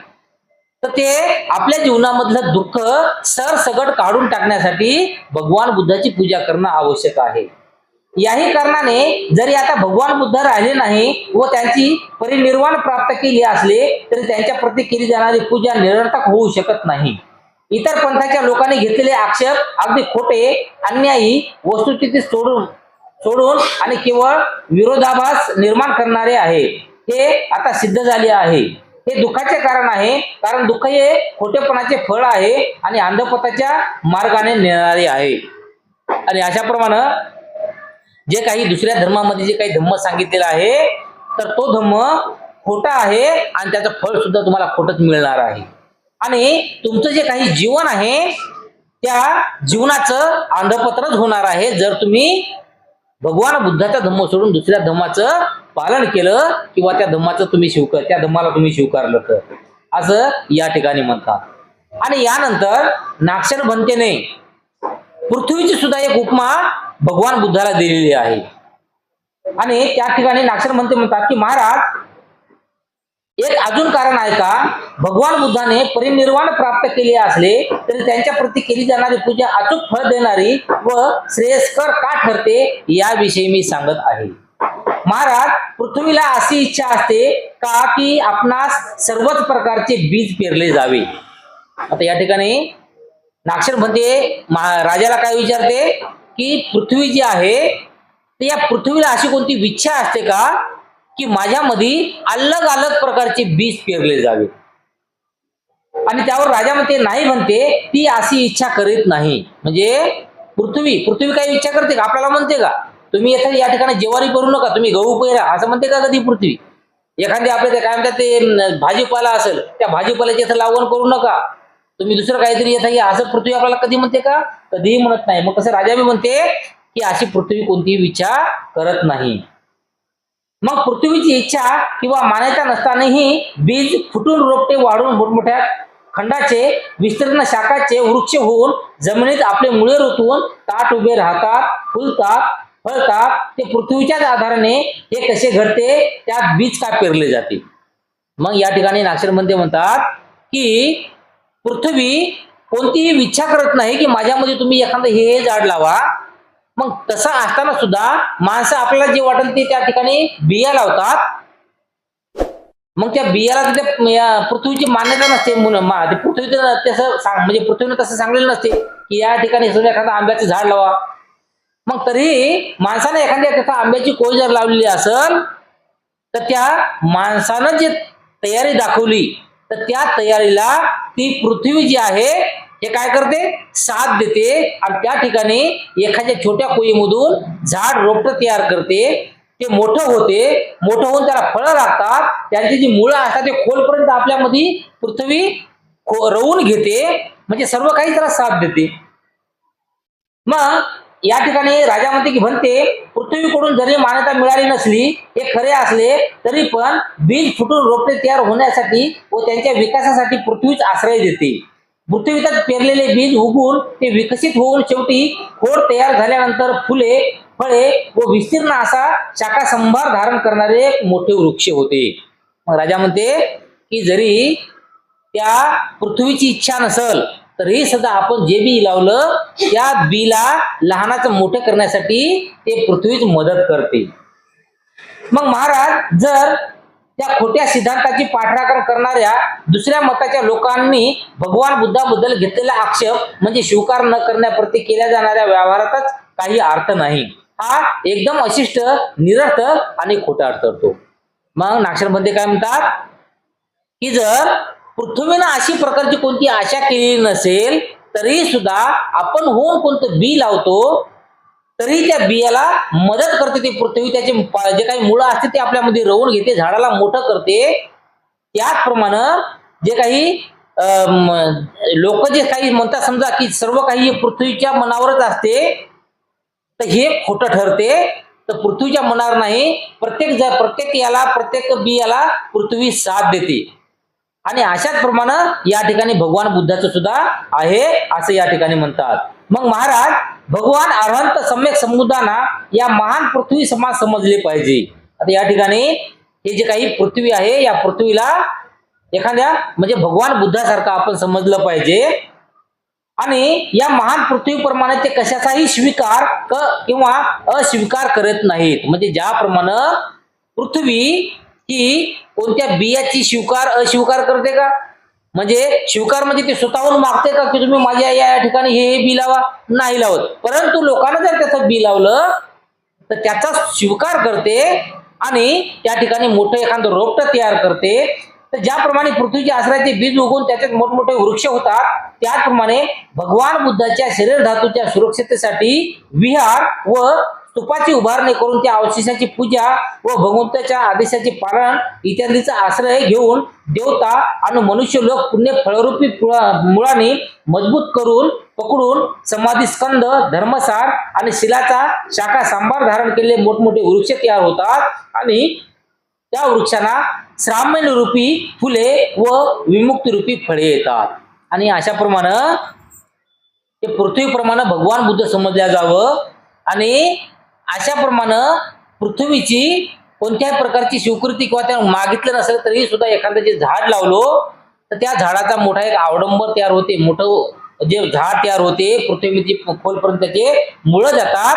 तर ते आपल्या जीवनामधलं दुःख सरसगट काढून टाकण्यासाठी भगवान बुद्धाची पूजा करणं आवश्यक आहे. याही कारणाने जरी आता भगवान बुद्ध राहिले नाही व त्यांची परिनिर्वाण प्राप्त केली असले तरी त्यांच्या प्रती केली जाणारी पूजा निरर्थक होऊ शकत नाही. इतर पंथाच्या लोकांनी घेतलेले आक्षेप अगदी खोटे, अन्यायी, वस्तुस्थिती सोडून आणि केवळ विरोधाभास निर्माण करणारे आहे. हे आता सिद्ध झाले आहे. हे दुःखाचे कारण आहे, कारण दुःख हे खोटेपणाचे फळ आहे आणि अंधपथाच्या मार्गाने नेणारे आहे. आणि अशाप्रमाणे जे काही दुसऱ्या धर्मामध्ये जे काही धम्म सांगितलेला आहे तर तो धम्म खोटा आहे आणि त्याचं फळ सुद्धा तुम्हाला खोटच मिळणार आहे. आणि तुमचं जे काही जीवन आहे त्या जीवनाचं अंधपत्रच होणार आहे जर तुम्ही भगवान बुद्धाचा धम्म सोडून दुसऱ्या धम्माचं पालन केलं किंवा त्या धम्माचं तुम्ही त्या धम्माला तुम्ही स्वीकारलं तर, असं या ठिकाणी म्हणतात. आणि यानंतर नागशर भंतेने पृथ्वीची सुद्धा एक उपमा भगवान बुद्धाला दिलेली आहे. आणि त्या ठिकाणी नागशर भंते म्हणतात की महाराज, एक अजून कारण आहे का, भगवान बुद्धाने परिनिर्वाण प्राप्त केले असले तरी त्यांच्या प्रती केली जाणारी पूजा अचूक फळ देणारी व श्रेयस्कर का ठरते याविषयी मी सांगत आहे. महाराज, पृथ्वीला अशी इच्छा असते का की आपणास सर्वच प्रकारचे बीज पेरले जावे. आता या ठिकाणी नाक्षर म्हणते राजाला काय विचारते की पृथ्वी जी आहे तर या पृथ्वीला अशी कोणती इच्छा असते का की माझ्यामध्ये अलग अलग प्रकारचे बीज पेरले जावे. आणि त्यावर राजा म्हणते नाही, म्हणते ती अशी इच्छा करीत नाही. म्हणजे पृथ्वी काही इच्छा करते का? आपल्याला म्हणते का तुम्ही या ठिकाणी जेवारी करू नका, तुम्ही गहू पेरा, असं म्हणते का कधी पृथ्वी? एखादी आपल्या काय म्हणतात ते भाजीपाला असेल त्या भाजीपाल्याचे इथं लावण करू नका, तुम्ही दुसरं काहीतरी येत असं पृथ्वी आपल्याला कधी म्हणते का? कधीही म्हणत नाही. मग कसं राजा बी म्हणते की अशी पृथ्वी कोणतीही इच्छा करत नाही. मग पृथ्वीची इच्छा किंवा मान्यता नसतानाही बीज फुटून रोपटे वाढून मोठमोठ्या खंडाचे विस्तीर्ण शाखाचे वृक्ष होऊन जमिनीत आपले मुळे रुतवून ताट उभे राहतात, फुलतात, फळतात. ते पृथ्वीच्याच आधाराने हे कसे घडते, त्यात बीज का पेरले जाते. मग या ठिकाणी नाक्षर म्हणतात की पृथ्वी कोणतीही इच्छा करत नाही की माझ्यामध्ये तुम्ही एखादं हे झाड लावा. मग तसं असताना सुद्धा माणसं आपल्याला जे वाटेल ते त्या ठिकाणी बिया लावतात. मग त्या बियाला तिथे पृथ्वीची मान्यता नसते. पृथ्वी तसं म्हणजे पृथ्वीने तसं सांगलेलं नसते की या ठिकाणी एखादं आंब्याचं झाड लावा. मग तरी माणसाने एखाद्या त्याचा आंब्याची कोय जर लावलेली असेल तर त्या माणसानं जे तयारी दाखवली तर त्या तयारीला ती पृथ्वी जी आहे हे काय करते, साथ देते. आणि त्या ठिकाणी एखाद्या छोट्या कोयीमधून झाड रोपट तयार करते. ते मोठं होते, मोठं होऊन त्याला फळं लागतात. त्यांची जी मुळं असतात ते खोलपर्यंत आपल्यामध्ये पृथ्वी रवून घेते. म्हणजे सर्व काही त्याला साथ देते. मग या ठिकाणी राजा म्हणते पृथ्वीकडून जरी मान्यता मिळाली नसली, हे खरे असले तरी पण बीज फुटून रोपटे तयार होण्यासाठी व त्यांच्या विकासासाठी पृथ्वीच आश्रय देते. पृथ्वीतच पेरलेले बीज उगून ते विकसित होऊन शेवटी खोड तयार झाल्यानंतर फुले, फळे व विस्तीर्ण असा शाखा संभार धारण करणारे मोठे वृक्ष होते. मग राजा म्हणते की जरी त्या पृथ्वीची इच्छा नसल तरी सुद्धा आपण जे बी लावलं त्या बीला लहानाचं मोठं करण्यासाठी ते पृथ्वीच मदत करते. मग महाराज जर त्या खोट्या सिद्धांताची पाठराखण करणाऱ्या दुसऱ्या मताच्या लोकांनी भगवान बुद्धाबद्दल घेतलेला आक्षेप म्हणजे स्वीकार न करण्याप्रती केल्या जाणाऱ्या व्यवहारातच काही अर्थ नाही. हा एकदम अशिष्ट, निरर्थक आणि खोटा ठरतो. मग नाक्षरमध्ये काय म्हणतात की जर पृथ्वीनं अशी प्रकारची कोणती आशा केलेली नसेल तरी सुद्धा आपण होऊन कोणतं बी लावतो तरी त्या बियाला मदत करते ती पृथ्वी. त्याचे जे काही मुळं असते ते आपल्यामध्ये रवून घेते, झाडाला मोठं करते. त्याचप्रमाणे जे काही लोक जे काही म्हणतात समजा की सर्व काही पृथ्वीच्या मनावरच असते तर हे खोटं ठरते. तर पृथ्वीच्या मनावर नाही, प्रत्येक बियाला पृथ्वी साथ देते. आणि अशाच प्रमाणे या ठिकाणी भगवान बुद्धाचं सुद्धा आहे असं या ठिकाणी म्हणतात. मग महाराज भगवान अरहंत सम्यक समुदाना या महान पृथ्वी समान समजले पाहिजे. आता या ठिकाणी हे जे काही पृथ्वी आहे या पृथ्वीला एखाद्या म्हणजे भगवान बुद्धासारखं आपण समजलं पाहिजे. आणि या महान पृथ्वीप्रमाणे ते कशाचाही स्वीकार किंवा अस्वीकार करत नाहीत. म्हणजे ज्याप्रमाणे पृथ्वी ही कोणत्या बियाची स्वीकार अस्वीकार करते का, म्हणजे स्वीकार म्हणजे ते स्वतःहून मागते का की तुम्ही माझ्या या ठिकाणी हे बी लावा, नाही लावत. परंतु लोकांना जर त्याचं बी लावलं तर त्याचा स्वीकार करते आणि त्या ठिकाणी मोठं एखादं रोपट तयार करते. तर ज्याप्रमाणे पृथ्वीच्या आश्रयाचे बीज उगवून त्याच्यात मोठमोठे वृक्ष होतात त्याचप्रमाणे भगवान बुद्धाच्या शरीर धातूच्या सुरक्षिततेसाठी विहार व स्तूपाची उभारणी करून त्या अवशेषाची पूजा व भगवंताच्या आदेशाचे पालन इत्यादीचा आश्रय घेऊन देवता आणि मनुष्य लोक पुण्य फळरूपी मुळाने मजबूत करून पकडून समाधी स्कंद, धर्मसार आणि शिलाचा शाखा सांभार धारण केलेले मोठमोठे वृक्ष तयार होतात. आणि त्या वृक्षांना श्राम्य रूपी फुले व विमुक्ती रूपी फळे येतात. आणि अशाप्रमाणे ते पृथ्वीप्रमाणे भगवान बुद्ध समजल्या जावं. आणि अशाप्रमाणे पृथ्वीची कोणत्याही प्रकारची स्वीकृती किंवा त्या मागितलं नसेल तरी सुद्धा एखादं जे झाड लावलो तर त्या झाडाचा मोठा एक अवडंबर तयार होते. मोठं जे झाड तयार होते पृथ्वीची खोलपर्यंत त्याचे मुळं जातात.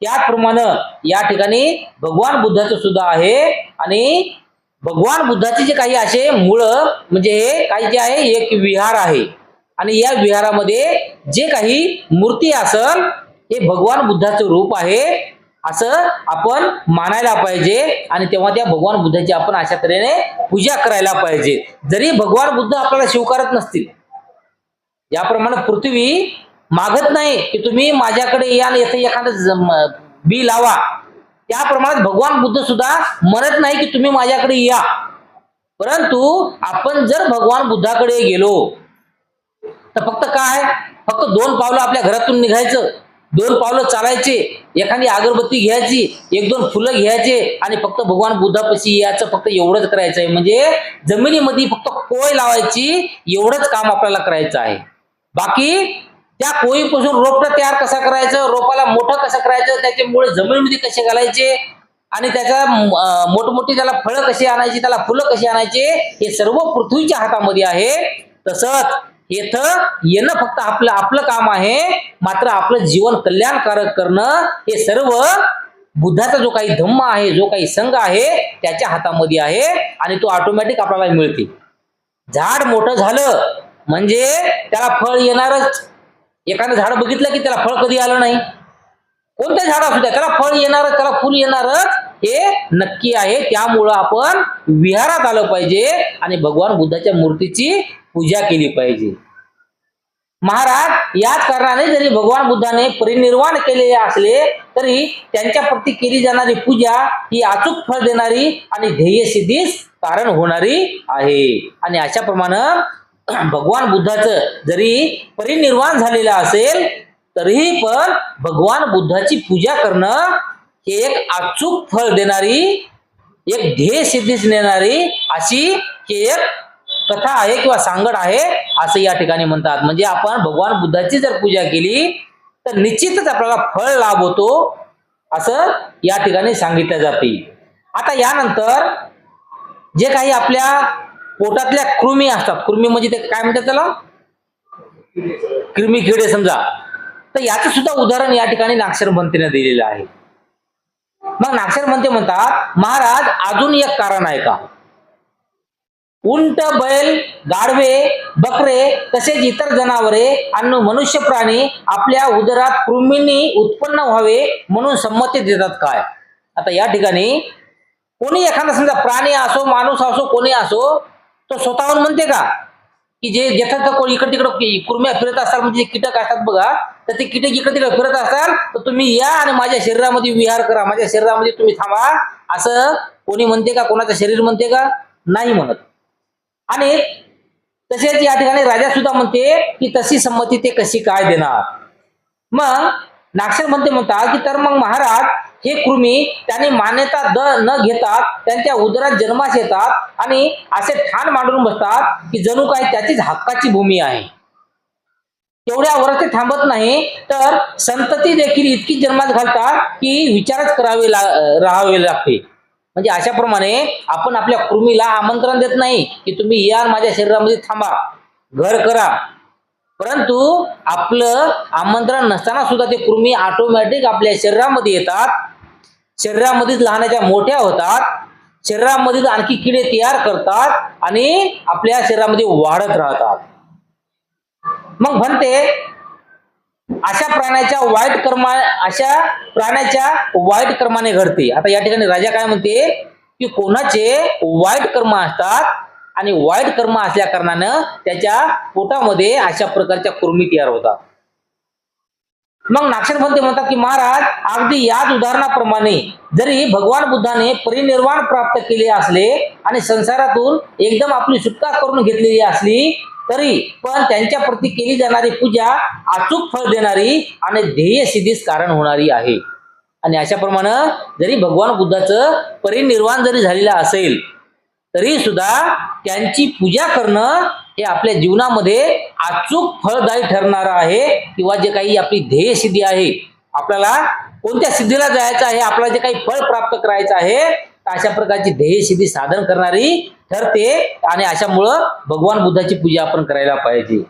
त्याचप्रमाणे या ठिकाणी भगवान बुद्धाचं सुद्धा आहे आणि भगवान बुद्धाचे जे काही असे मूळ म्हणजे हे काही जे आहे एक विहार आहे आणि या विहारामध्ये जे काही मूर्ती असल हे भगवान बुद्धाचं रूप आहे असं आपण मानायला पाहिजे आणि तेव्हा त्या भगवान बुद्धाची आपण अशा तऱ्हेने पूजा करायला पाहिजे. जरी भगवान बुद्ध आपल्याला स्वीकारत नसतील, याप्रमाणे पृथ्वी मागत नाही की तुम्ही माझ्याकडे या आणि येथे एखादं बी लावा, त्याप्रमाणे भगवान बुद्ध सुद्धा म्हणत नाही की तुम्ही माझ्याकडे या. परंतु आपण जर भगवान बुद्धाकडे गेलो तर फक्त काय, फक्त 2 पावलं आपल्या घरातून निघायचं, 2 पावलं चालायचे, एखादी अगरबत्ती घ्यायची, 1-2 फुलं घ्यायचे आणि फक्त भगवान बुद्धापाशी याचं फक्त एवढंच करायचं आहे. म्हणजे जमिनीमध्ये फक्त कोय लावायची, एवढंच काम आपल्याला करायचं आहे. बाकी त्या कोळीपासून रोपटं तयार कसं करायचं, रोपाला मोठं कसं करायचं, त्याचे मुळे जमिनीमध्ये कसे घालायचे आणि त्याच्या मोठमोठी त्याला फळं कशी आणायची, त्याला फुलं कशी आणायचे, हे सर्व पृथ्वीच्या हातामध्ये आहे. तसंच इथं येणं फक्त आपलं काम आहे, मात्र आपलं जीवन कल्याणकारक करणं हे सर्व बुद्धाचा जो काही धम्म आहे, जो काही संघ आहे त्याच्या हातामध्ये आहे आणि तो ऑटोमॅटिक आपल्याला मिळते. झाड मोठं झालं म्हणजे त्याला फळ येणारच. एखादं झाड बघितलं की त्याला फळ कधी आलं नाही, कोणतं झाड असू द्या त्याला फळ येणारच, त्याला फुल येणारच, हे नक्की आहे. त्यामुळं आपण विहारात आलं पाहिजे आणि भगवान बुद्धाच्या मूर्तीची पूजा केली पाहिजे. महाराज याच कारणाने जरी भगवान बुद्धाने परिनिर्वाण केलेले असले तरी त्यांच्या प्रती केली जाणारी पूजा ही अचूक फळ देणारी आणि ध्येय सिद्धीस कारण होणारी आहे. आणि अशा प्रमाणे भगवान बुद्धाचं जरी परिनिर्वाण झालेलं असेल तरीही पण भगवान बुद्धाची पूजा करणं हे एक अचूक फळ देणारी, एक ध्येय सिद्धीस नेणारी अशी ही एक कथा आहे किंवा सांगड आहे असं या ठिकाणी म्हणतात. म्हणजे आपण भगवान बुद्धाची जर पूजा केली तर निश्चितच आपल्याला फळ लाभ होतो असं या ठिकाणी सांगितलं जाते. आता यानंतर जे काही आपल्या पोटातल्या कृमी असतात, कृमी म्हणजे ते काय म्हणतात त्याला, कृमी किडे समजा, तर याचं सुद्धा उदाहरण या ठिकाणी नागशरमंतीने दिलेलं आहे. मग नागशरमंती म्हणतात महाराज अजून एक कारण आहे का, उंट, बैल, गाढवे, बकरे तसेच इतर जनावरे आणि मनुष्य प्राणी आपल्या उदरात कृमींनी उत्पन्न व्हावे म्हणून संमती देतात काय. आता या ठिकाणी कोणी एखादा समजा प्राणी असो, माणूस असो, कोणी असो, तो स्वतःहून म्हणते का की जे जिथं इकडे तिकडे कुरम्या फिरत असतात म्हणजे कीटक असतात बघा, तर ते कीटक इकडे तिकडे फिरत असाल तर तुम्ही या आणि माझ्या शरीरामध्ये विहार करा, माझ्या शरीरामध्ये तुम्ही थांबा, असं कोणी म्हणते का, कोणाचं शरीर म्हणते का, नाही म्हणत. आणि तसेच या ठिकाणी राजा सुद्धा म्हणते की तशी संमती ते कशी काय देणार. मग नागशरमंती म्हणतात की तर मग महाराज हे कृमी त्यांनी मान्यता न घेतात त्यांच्या उदरात जन्मास येतात आणि असे ठाण मांडून बसतात की जणू काय त्याचीच हक्काची भूमी आहे. तेवढ्यावर ते थांबत नाही तर संतती देखील इतकी जन्मात घालतात की विचारच राहावे लागते. म्हणजे अशाप्रमाणे आपण आपल्या कृमीला आमंत्रण देत नाही की तुम्ही या माझ्या शरीरामध्ये थांबा, घर करा, परंतु आपलं आमंत्रण नसताना सुद्धा ते कृमी ऑटोमॅटिक आपल्या शरीरामध्ये येतात, शरीरामध्येच लहानाच्या मोठ्या होतात, शरीरामध्ये आणखी किडे तयार करतात आणि आपल्या शरीरामध्ये वाढत राहतात. मग म्हणते अशा प्राण्याच्या वाईट कर्माने घडते. आता या ठिकाणी राजा काय म्हणते की कोणाचे वाईट कर्म असतात आणि वाईट कर्म असल्या कारणानं त्याच्या पोटामध्ये अशा प्रकारच्या कृमी तयार होतात. मग नागशरमंती म्हणतात की महाराज अगदी याच उदाहरणाप्रमाणे जरी भगवान बुद्धाने परिनिर्वाण प्राप्त केले असले आणि संसारातून एकदम आपली सुटका करून घेतलेली असली तरी पण त्यांच्या प्रती केली जाणारी पूजा अचूक फळ देणारी आणि ध्येय सिद्धीस कारण होणारी आहे. आणि अशाप्रमाणे जरी भगवान बुद्धाचं परिनिर्वाण जरी झालेलं असेल तरी सुद्धा त्यांची पूजा करणं हे आपल्या जीवनामध्ये अचूक फळदायी ठरणार आहे. किंवा जे काही आपली ध्येय सिद्धी आहे, आपल्याला कोणत्या सिद्धीला जायचं आहे, आपल्याला जे काही फळ प्राप्त करायचं आहे, अशा प्रकारची ध्येय सिद्धी साधन करणारी ठरते. आणि अशामुळं भगवान बुद्धाची पूजा आपण करायला पाहिजे.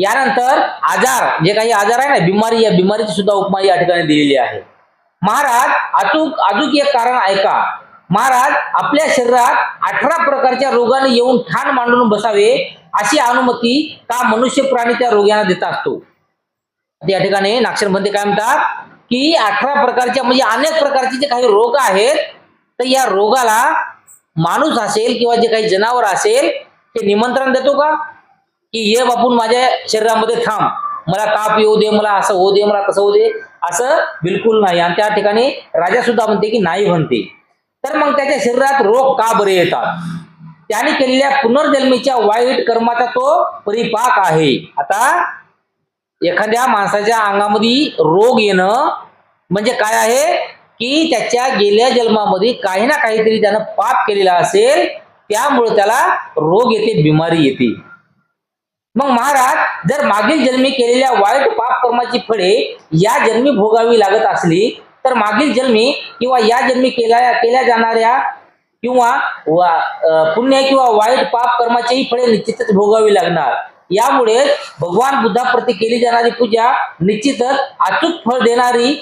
यानंतर आजार, जे काही आजार आहे ना, बिमारी, या बिमारीची सुद्धा उपमा या ठिकाणी दिलेली आहे. महाराज अजून एक कारण ऐका. महाराज आपल्या शरीरात 18 प्रकारच्या रोगाने येऊन ठाण मांडून बसावे अशी अनुमती का मनुष्य प्राणी त्या रोगांना देत असतो. या ठिकाणी नागशेरमध्ये काय म्हणतात की 18 प्रकारच्या म्हणजे अनेक प्रकारचे जे काही रोग आहेत, तर या रोगाला माणूस असेल किंवा जे काही जनावर असेल ते निमंत्रण देतो का की ये बापून माझ्या शरीरामध्ये थांब, मला ताप येऊ दे, मला असं होऊ दे, मला तसं होऊ दे, असं बिलकुल नाही. आणि त्या ठिकाणी राजा सुद्धा म्हणते की नाही म्हणते. तर मग त्याच्या शरीरात रोग का बरे येतात? त्याने केलेल्या पुनर्जन्मीच्या वाईट कर्माचा तो परिपाक आहे. आता एखाद्या माणसाच्या अंगामध्ये रोग येणं म्हणजे काय आहे की त्याच्या गेल्या जन्मामध्ये काही ना काहीतरी त्यानं पाप केलेला असेल, त्यामुळे त्याला रोग येते, बिमारी येते. मग महाराज जर मागील जन्मी केलेल्या वाईट पाप कर्माची फळे या जन्मी भोगावी लागत असली, तर मागील जन्मी किंवा या जन्मी केल्या जाणाऱ्या किंवा पुण्य किंवा वाईट पाप कर्माचीही फळे निश्चितच भोगावी लागणार. यामुळे भगवान बुद्धाप्रती केली जाणारी पूजा निश्चितच अचूक फळ देणारी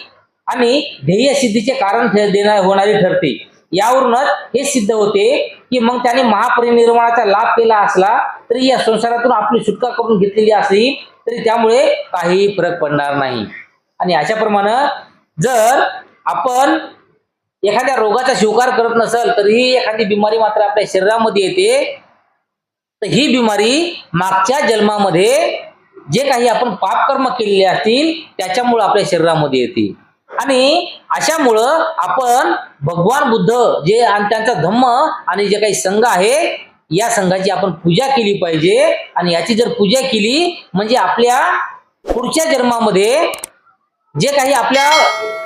आणि ध्येय सिद्धीचे कारण होणारी ठरते. यावरूनच हे सिद्ध होते की मग त्याने महापरिनिर्वाणाचा लाभ केला असला तरी या संसारातून आपली सुटका करून घेतलेली असली तरी त्यामुळे काही फरक पडणार नाही. आणि अशाप्रमाणे जर आपण एखाद्या रोगाचा स्वीकार करत नसेल तरीही एखादी बिमारी मात्र आपल्या शरीरामध्ये येते, तर ही बिमारी मागच्या जन्मामध्ये जे काही आपण पापकर्म केलेले असतील त्याच्यामुळे आपल्या शरीरामध्ये येते. आणि अशामुळं आपण भगवान बुद्ध जे आणि त्यांचा धम्म आणि जे काही संघ आहे या संघाची आपण पूजा केली पाहिजे. आणि याची जर पूजा केली म्हणजे आपल्या पुढच्या जन्मामध्ये जे काही आपल्या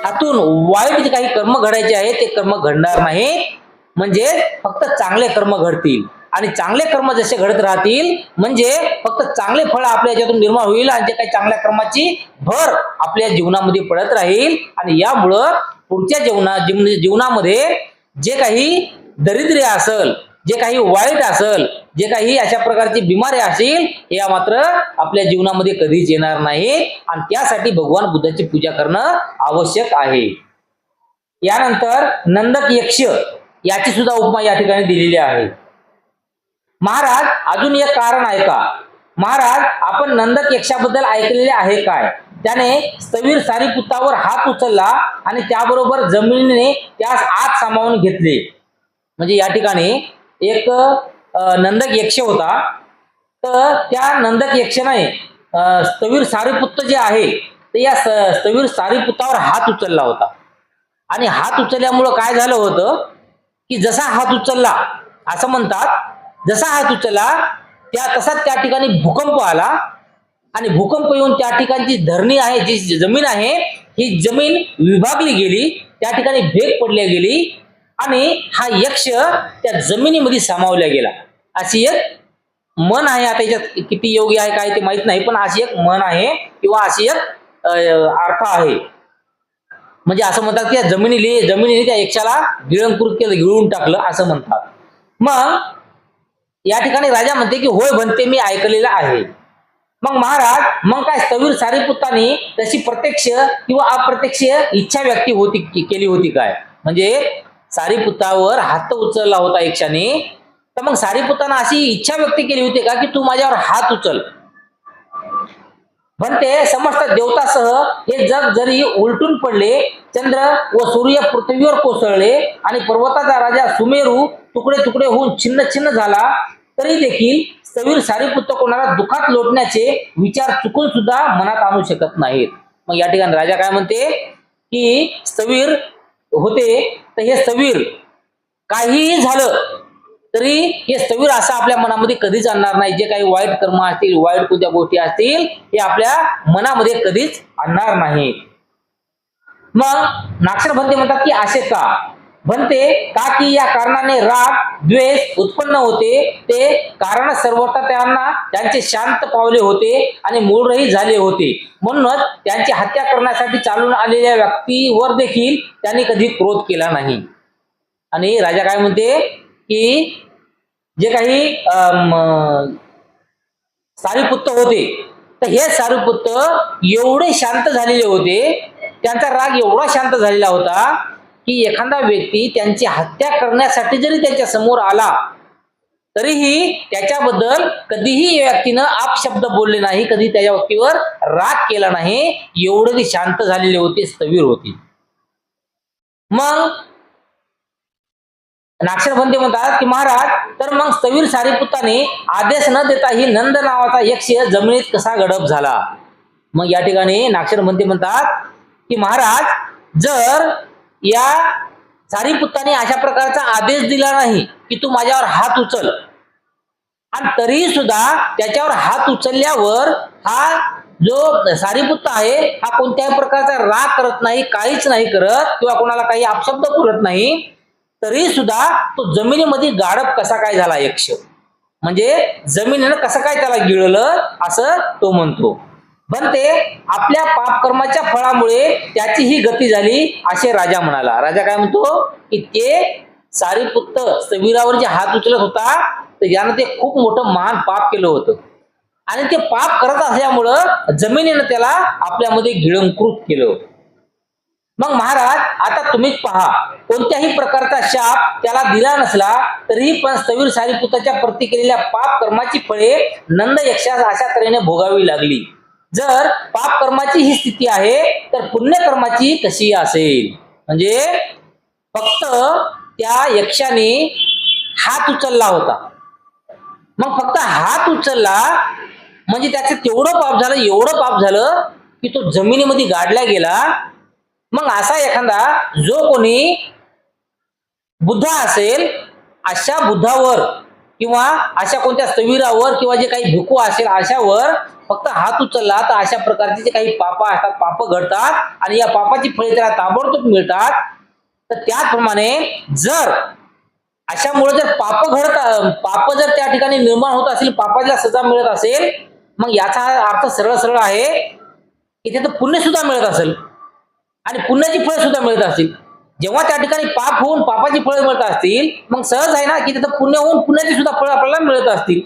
हातून वाईट जे काही कर्म घडायचे आहे ते कर्म घडणार नाही, म्हणजे फक्त चांगले कर्म घडतील. आणि चांगले कर्म जसे घडत राहतील म्हणजे फक्त चांगले फळ आपल्या याच्यातून निर्माण होईल आणि जे काही चांगल्या कर्माची भर आपल्या जीवनामध्ये पडत राहील. आणि यामुळं पुढच्या जीवनामध्ये जे काही दरिद्र्य असेल, जे काही वाईट असेल, जे काही अशा प्रकारची बिमारी असेल या मात्र आपल्या जीवनामध्ये कधीच येणार नाही. आणि त्यासाठी भगवान बुद्धाची पूजा करणं आवश्यक आहे. यानंतर नंदक यक्ष याची सुद्धा उपमा या ठिकाणी दिलेली आहे. महाराज अजून एक कारण ऐका. महाराज आपण नंदक यक्षाबद्दल ऐकलेले आहे काय? त्याने स्थवीर सारीपुत्तावर हात उचलला आणि त्याबरोबर जमिनीने त्यास आत सामावून घेतले. म्हणजे या ठिकाणी एक नंदक यक्ष होता, तर त्या नंदक यक्षाने स्थवीर सारीपुत्त जे आहे ते या स्थवीर सारीपुत्तावर हात उचलला होता. आणि हात उचलल्यामुळं काय झालं होतं की जसा हात उचलला असं म्हणतात, जसा हात उचलला तसाच त्या ठिकाणी भूकंप आला. आणि भूकंप येऊन त्या ठिकाणची धरणी आहे, जी जमीन आहे ही जमीन विभागली गेली, त्या ठिकाणी भेग पडल्या गेली आणि हा यक्ष त्या जमिनीमध्ये सामावल्या गेला. अशी एक मन आहे. आता याच्यात किती योग्य आहे काय ते माहित नाही, पण अशी एक मन आहे किंवा अशी एक अर्थ आहे. म्हणजे असं म्हणतात की जमिनीने त्या यक्षाला गिळंकृत केलं, गिळून टाकलं असं म्हणतात. मग या ठिकाणी राजा म्हणते की होय म्हणते, मी ऐकलेलं आहे. मग महाराज मग काय स्थवीर सारीपुत्तानी तशी प्रत्यक्ष किंवा अप्रत्यक्ष इच्छा व्यक्ती केली होती काय? म्हणजे सारीपुत्तावर हात उचलला होता यक्षाने, तर मग सारीपुत्तानं अशी इच्छा व्यक्त केली होती का की तू माझ्यावर हात उचल. म्हणते समस्त देवतासह हे जग जरी उलटून पडले, चंद्र व सूर्य पृथ्वीवर कोसळले आणि पर्वताचा राजा सुमेरू तुकडे तुकडे होऊन छिन्न छिन्न झाला, तरी देखील स्थवीर सारीपुत्त कोणाला दुखात लोटण्याचे विचार चुकून सुद्धा मनात आणू शकत नाहीत. मग या ठिकाणी राजा काय म्हणते की स्थवीर होते, तर हे स्थवीर काहीही झालं तरी हे स्थवीर असं आपल्या मनामध्ये कधीच आणणार नाही. जे काही वाईट कर्म असतील, वाईट कोणत्या गोष्टी असतील हे आपल्या मनामध्ये कधीच आणणार नाही. मग नागशर भंते म्हणतात की असे का? म्हणते का की या कारणाने राग द्वेष उत्पन्न होते, ते कारण सर्वथा त्यांचे शांत पावले होते आणि मूळरहित झाले होते. म्हणूनच त्यांची हत्या करण्यासाठी चालून आलेल्या व्यक्तीवर देखील त्यांनी कधी क्रोध केला नाही. आणि राजा काय म्हणते की जे काही सारीपुत्त होते तर हे सारीपुत्त एवढे शांत झालेले होते, त्यांचा राग एवढा शांत झालेला होता की एखादा व्यक्ती त्यांची हत्या करण्यासाठी जरी त्यांच्या समोर आला तरीही त्याच्याबद्दल कधीही या व्यक्तीनं अपशब्द बोलले नाही, कधी त्याच्या व्यक्तीवर राग केला नाही, एवढे ते शांत झालेले होते, स्थविर होते. मग नागशेरभंते म्हणतात की महाराज, तर मग स्थविर सारीपुत्ताने आदेश न देता ही नंद नावाचा यक्ष जमिनीत कसा गडप झाला. मग या ठिकाणी नागशेरभंते म्हणतात की महाराज, जर या सारीपुत्ताने अशा प्रकारचा आदेश दिला नाही की तू माझ्यावर हात उचल, आणि तरी सुद्धा त्याच्यावर हात उचलल्यावर हा जो सारीपुत्त आहे हा कोणत्याही प्रकारचा राग करत नाही, काहीच नाही करत किंवा कोणाला काही अपशब्द बोलत नाही, तरी सुद्धा तो जमिनीमध्ये गाडप कसा काय झाला यक्ष, म्हणजे जमिनीनं कसं काय त्याला गिळलं असं तो म्हणतो. बनते आपल्या पापकर्माच्या फळामुळे त्याची ही गती झाली असे राजा म्हणाला. राजा काय म्हणतो की ते सारीपुत्त स्थविरावर जे हात उचलत होता तर यानं ते खूप मोठं महान पाप केलं होतं, आणि ते पाप करत असल्यामुळं जमिनीनं त्याला आपल्यामध्ये गिळंकृत केलं. मग महाराज, आता तुम्हीच पहा, कोणत्याही प्रकारचा शाप त्याला दिला नसला तरीही पण स्थविर सारीपुत्ताच्या प्रती केलेल्या पाप कर्माची फळे नंद यक्षास अशा तऱ्हेने भोगावी लागली. जर पाप कर्माची ही स्थिती आहे तर पुण्यकर्माची कशी असेल. म्हणजे फक्त त्या यक्षाने हात उचलला होता, मग फक्त हात उचलला म्हणजे त्याचं तेवढं पाप झालं, एवढं पाप झालं की तो जमिनीमध्ये गाडला गेला. मग असा एखादा जो कोणी बुद्ध असेल, अशा बुद्धावर किंवा अशा कोणत्या स्थविरावर किंवा जे काही भिक्खू असेल अशावर फक्त हात उचलला तर अशा प्रकारचे जे काही पाप असतात, पाप घडतात आणि या पापाची फळे त्याला ताबडतोब मिळतात. तर त्याचप्रमाणे जर अशामुळे जर पाप जर त्या ठिकाणी निर्माण होत असेल, पापाला सजा मिळत असेल, मग याचा अर्थ सरळ सरळ आहे की तिथं पुण्य सुद्धा मिळत असेल आणि पुण्याची फळे सुद्धा मिळत असतील. जेव्हा त्या ठिकाणी पाप होऊन पापाची फळे मिळत असतील, मग सहज आहे ना की तिथं पुण्य होऊन पुण्याची सुद्धा फळे आपल्याला मिळत असतील.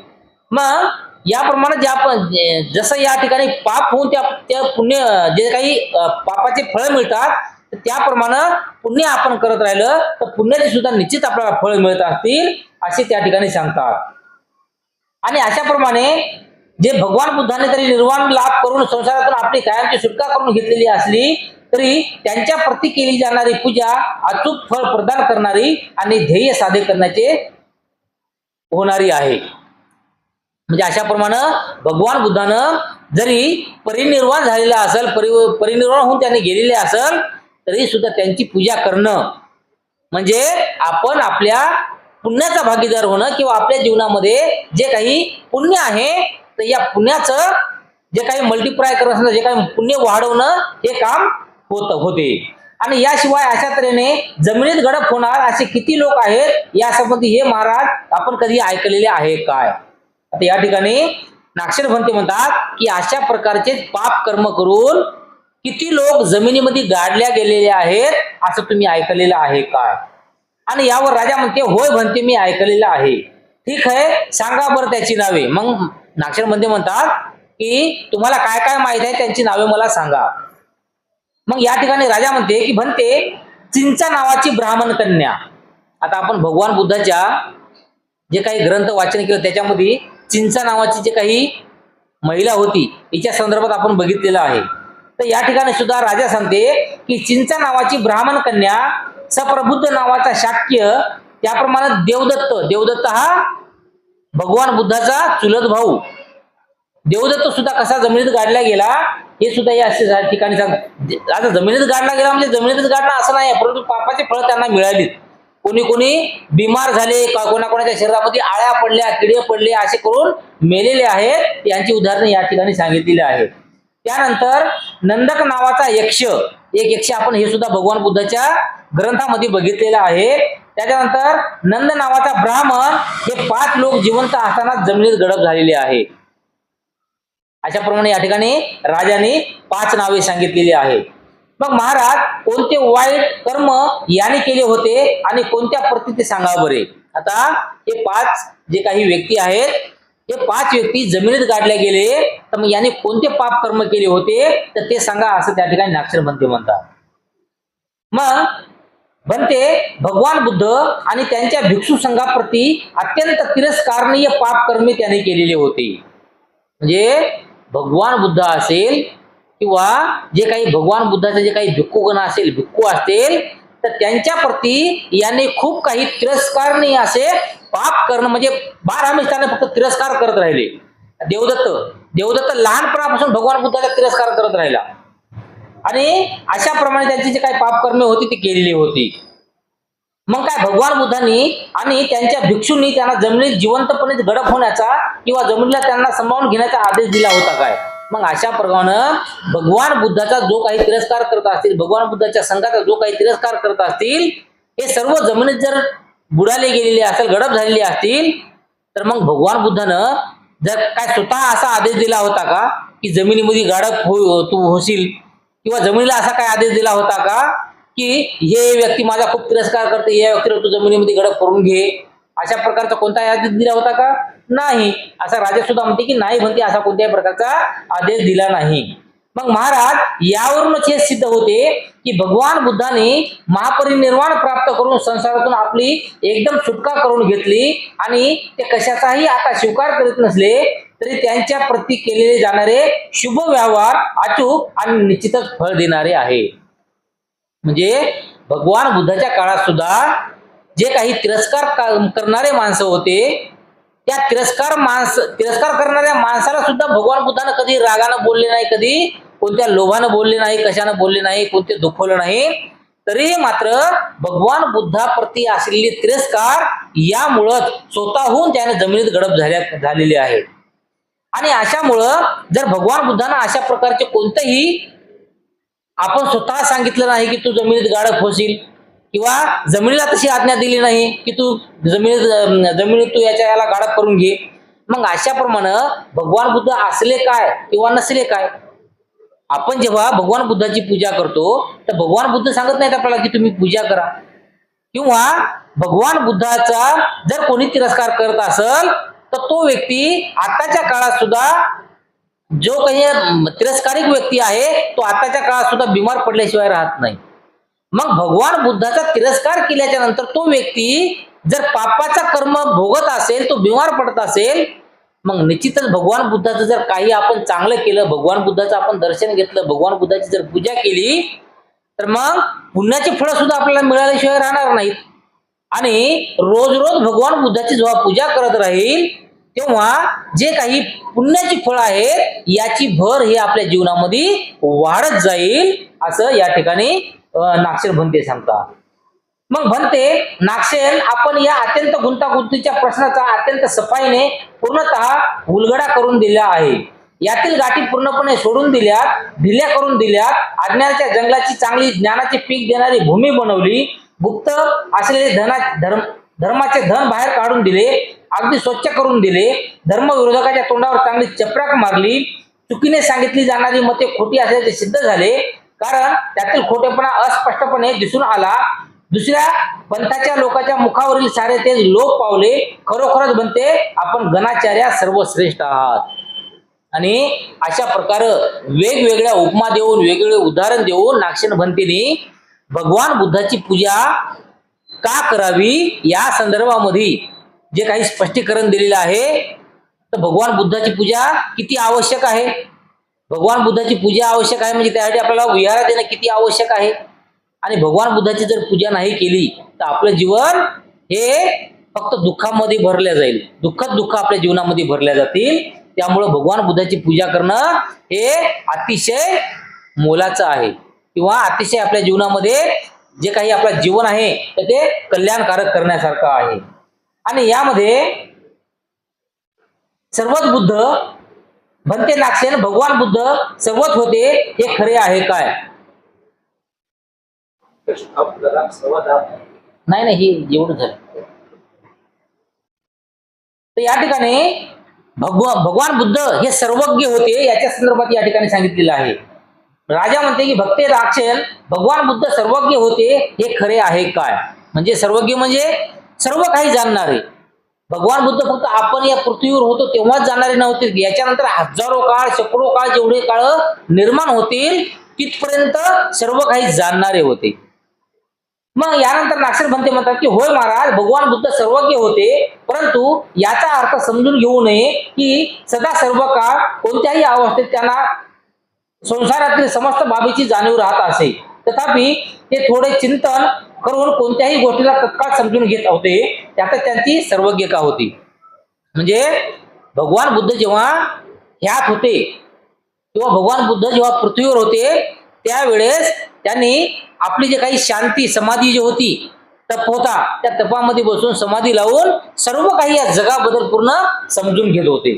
मग याप्रमाणे जसं या ठिकाणी पाप होऊन त्या पुण्य जे काही पापाचे फळ मिळतात, त्याप्रमाणे पुण्य आपण करत राहिलं तर पुण्याची सुद्धा निश्चित आपल्याला फळ मिळत असतील असे त्या ठिकाणी सांगतात. आणि अशाप्रमाणे जे भगवान बुद्धाने तरी निर्वाण लाभ करून संसारातून आपली कायमची सुटका करून घेतलेली असली तरी त्यांच्या प्रती केली जाणारी पूजा अचूक फळ प्रदान करणारी आणि ध्येय साध्य करण्याचे होणारी आहे. म्हणजे अशाप्रमाणे भगवान बुद्धानं जरी परिनिर्वाण झालेला असेल, परिनिर्वाण होऊन त्याने गेलेले असेल, तरी सुद्धा त्यांची पूजा करणं म्हणजे आपण आपल्या पुण्याचा भागीदार होणं किंवा आपल्या जीवनामध्ये जे काही पुण्य आहे तर या पुण्याचं जे काही मल्टिप्लाय करणं, जे काही पुण्य वाढवणं हे काम होते. आणि याशिवाय अशा तऱ्हेने जमिनीत गडप होणार असे किती लोक आहेत यासंबंधी हे महाराज आपण कधी ऐकलेले आहे काय. आता या ठिकाणी नागशेरभंते म्हणतात की अशा प्रकारचे पाप कर्म करून किती लोक जमिनीमध्ये गाडल्या गेलेले आहेत असं तुम्ही ऐकलेलं आहे काय. आणि यावर राजा म्हणते, होय भंते, मी ऐकलेलं आहे. ठीक आहे, सांगा बरं त्याची नावे. मग नागशेरभंते म्हणतात की तुम्हाला काय काय माहित आहे त्यांची नावे मला सांगा. मग या ठिकाणी राजा म्हणते की भंते, चिंचा नावाची ब्राह्मण कन्या. आता आपण भगवान बुद्धाच्या जे काही ग्रंथ वाचन केलं त्याच्यामध्ये चिंचा नावाची जे काही महिला होती तिच्या संदर्भात आपण बघितलेलं आहे. तर या ठिकाणी सुद्धा राजा सांगते की चिंचा नावाची ब्राह्मण कन्या, सप्रबुद्ध नावाचा शाक्य, त्याप्रमाणे देवदत्त हा भगवान बुद्धाचा चुलत भाऊ, देवदत्त सुद्धा कसा जमिनीत गाडला गेला हे सुद्धा या ठिकाणी सांग. आता जमिनीत गाडला गेला म्हणजे जमिनीतच गाडला असं नाही, परंतु पापाचे फळ त्यांना मिळाली. कोणी बिमार झाले, कोणाकोणाच्या शरीरामध्ये आळ्या पडल्या, किडे पडले, असे करून मेलेले आहेत. यांची उदाहरणे या ठिकाणी सांगितलेली आहेत. त्यानंतर नंदक नावाचा यक्ष, एक यक्ष आपण हे सुद्धा भगवान बुद्धाच्या ग्रंथामध्ये बघितलेलं आहे. त्याच्यानंतर नंद नावाचा ब्राह्मण, हे 5 लोक जिवंत असताना जमिनीत गडप झालेले आहे. अशाप्रमाणे या ठिकाणी राजाने 5 नावे सांगितलेली आहेत. मग महाराज, कोणते वाईट कर्म याने केले होते आणि कोणत्या प्रती ते सांगा बरे. आता हे 5 जे काही व्यक्ती आहेत हे 5 व्यक्ती जमिनीत गाडले गेले, तर मग याने कोणते पाप कर्म केले होते तर ते सांगा, असं त्या ठिकाणी नागसेन भन्ते म्हणतात. मग भन्ते भगवान बुद्ध आणि त्यांच्या भिक्षू संघाप्रती अत्यंत तिरस्कारणीय पाप कर्मे त्याने केलेले होते. म्हणजे भगवान बुद्ध असेल किंवा जे काही भगवान बुद्धाचे जे काही भिक्खूगण असेल, भिक्खू असतील, तर त्यांच्या प्रती याने खूप काही तिरस्कारणीय असे पाप करणं, म्हणजे बारहमेश त्याने फक्त तिरस्कार करत राहिले. देवदत्त लहानपणापासून भगवान बुद्धाचा तिरस्कार करत राहिला आणि अशाप्रमाणे त्यांची जे काही पाप कर्मे होती ती केलेली होती. मग काय भगवान बुद्धांनी आणि त्यांच्या भिक्षूंनी त्यांना जमिनीत जिवंतपणे गडप होण्याचा किंवा जमिनीला त्यांना सांभाळून घेण्याचा आदेश दिला होता काय? मग अशा प्रकारे भगवान बुद्धाचा जो काही तिरस्कार करत असतील, भगवान बुद्धाच्या संघाचा जो काही तिरस्कार करत असतील, हे सर्व जमिनीत जर बुडाले गेलेले असेल, गडप झालेले असतील, तर मग भगवान बुद्धानं जर काय स्वतः असा आदेश दिला होता का की जमिनीमध्ये गाडप तू होशील, किंवा जमिनीला असा काय आदेश दिला होता का की हे व्यक्ती माझा खूप तिरस्कार करते, या व्यक्तीला तू जमिनीमध्ये गडप करून घे, अशा प्रकारचा कोणता आदेश दिला होता का? नाही. असा राजा सुद्धा म्हणते की नाही म्हणते, असा कोणत्याही प्रकारचा आदेश दिला नाही. मग महाराज यावरूनच हे सिद्ध होते की भगवान बुद्धाने महापरिनिर्वाण प्राप्त करून संसारातून आपली एकदम सुटका करून घेतली आणि ते कशाचाही आता स्वीकार करीत नसले तरी त्यांच्या प्रती केलेले जाणारे शुभ व्यवहार अचूक आणि निश्चितच फळ देणारे आहे. म्हणजे भगवान बुद्धाच्या काळात सुद्धा जे काही तिरस्कार करणारे माणसं होते, त्या तिरस्कार करणाऱ्या माणसाला सुद्धा भगवान बुद्धानं कधी रागानं बोलले नाही, कधी कोणत्या लोभानं बोलले नाही, कशानं बोलले नाही, कोणते दुखवलं नाही. तरी मात्र भगवान बुद्धाप्रती असलेले तिरस्कार यामुळं स्वतःहून त्याने जमिनीत गडप झालेले आहे. आणि अशामुळं जर भगवान बुद्धानं अशा प्रकारचे कोणतेही आपण स्वतः सांगितलं नाही की तू जमिनीत गाडप होशील, किंवा जमिनीला तशी आज्ञा दिली नाही की तू जमिनीत तू याला गाडप करून घे, मग अशाप्रमाणे भगवान बुद्ध असले काय किंवा नसले काय, आपण जेव्हा भगवान बुद्धाची पूजा करतो तर भगवान बुद्ध सांगत नाहीत आपल्याला की तुम्ही पूजा करा, किंवा भगवान बुद्धाचा जर कोणी तिरस्कार करत असेल तर तो व्यक्ती आताच्या काळात सुद्धा जो काही तिरस्कारिक व्यक्ती आहे तो आताच्या काळात सुद्धा बिमार पडल्याशिवाय राहत नाही. मग भगवान बुद्धाचा तिरस्कार केल्याच्या नंतर तो व्यक्ती जर पापाचा कर्म भोगत असेल, तो बिमार पडत असेल, मग निश्चितच भगवान बुद्धाचं जर काही आपण चांगलं केलं, भगवान बुद्धाचं आपण दर्शन घेतलं, भगवान बुद्धाची जर पूजा केली, तर मग पुण्याची फळं सुद्धा आपल्याला मिळाल्याशिवाय राहणार नाहीत. आणि रोज रोज भगवान बुद्धाची जेव्हा पूजा करत राहील तेव्हा जे काही पुण्याची फळं आहेत याची भर हे आपल्या जीवनामध्ये वाढत जाईल, असं या ठिकाणी नागसेन भन्ते सांगतात. मग भन्ते नागसेन आपण या अत्यंत गुंतागुंतीच्या प्रश्नाचा अत्यंत सफाईने पूर्णतः उलगडा करून दिला आहे. यातील गाठी पूर्णपणे सोडून दिल्यात, ढिल्या करून दिल्यात, अज्ञानाच्या जंगलाची चांगली ज्ञानाचे पीक देणारी भूमी बनवली, गुप्त असलेले धर्माचे धन बाहेर काढून दिले, अगदी स्वच्छ करून दिले, धर्मविरोधकाच्या तोंडावर चांगली चपराक मारली, चुकीने सांगितली जाणारी मते खोटी असल्याचे सिद्ध झाले, कारण त्यातील खोटेपणा अस्पष्टपणे दिसून आला. दुसऱ्या पंथाच्या लोकांच्या मुखावरील सारे तेज लोप पावले. खरोखरच बनते आपण गणाचार्या सर्वश्रेष्ठ आहात. आणि अशा प्रकारे वेगवेगळ्या उपमा देऊन, वेगवेगळे उदाहरण देऊन नागसेन भन्तेनी भगवान बुद्धाची पूजा का करावी या संदर्भामध्ये जे काही स्पष्टीकरण दिलेलं आहे. तर भगवान बुद्धाची पूजा किती आवश्यक आहे, भगवान बुद्धाची पूजा आवश्यक आहे म्हणजे त्यासाठी आपल्याला विहार देणं किती आवश्यक आहे, आणि भगवान बुद्धाची जर पूजा नाही केली तर आपलं जीवन हे फक्त दुःखामध्ये भरल्या जाईल, दुःखच दुःख आपल्या जीवनामध्ये भरल्या जातील. त्यामुळे भगवान बुद्धाची पूजा करणं हे अतिशय मोलाचं आहे, किंवा अतिशय आपल्या जीवनामध्ये जे काही आपलं जीवन आहे तर ते कल्याणकारक करण्यासारखं आहे. आणि यामध्ये सर्वच बुद्ध भन्ते नागसेन भगवान बुद्ध सर्वच होते हे खरे आहे काय? नाही हे एवढं झालं. तर या ठिकाणी भगवान बुद्ध हे सर्वज्ञ होते याच्या संदर्भात या ठिकाणी सांगितलेलं आहे. राजा म्हणते की भक्ते नागसेन भगवान बुद्ध सर्वज्ञ होते हे खरे आहे काय? म्हणजे सर्वज्ञ म्हणजे सर्व काही जाणणारे, भगवान बुद्ध फक्त आपण या पृथ्वीवर होतो तेव्हाच जाणारे नव्हते, याच्यानंतर हजारो काळ शेकडो काळ जेवढे काळ निर्माण होतील तिथपर्यंत सर्व काही जाणणारे होते. मग यानंतर नागसेनपंथी म्हणतात की होय महाराज, भगवान बुद्ध सर्वज्ञ होते, परंतु याचा अर्थ समजून घेऊ नये की सदा सर्व काळ कोणत्याही अवस्थेत त्यांना संसारातील समस्त बाबीची जाणीव राहत असे. तथापि ते थोडे चिंतन करून कोणत्याही गोष्टीला तत्काळ समजून घेत होते. त्यात त्यांची सर्वज्ञता होती. म्हणजे भगवान बुद्ध जेव्हा ह्यात होते किंवा भगवान बुद्ध जेव्हा पृथ्वीवर होते त्यावेळेस त्यांनी आपली जे काही शांती समाधी जी होती, तप होता, त्या तपामध्ये बसून समाधी लावून सर्व काही या जगाबद्दल पूर्ण समजून घेत होते.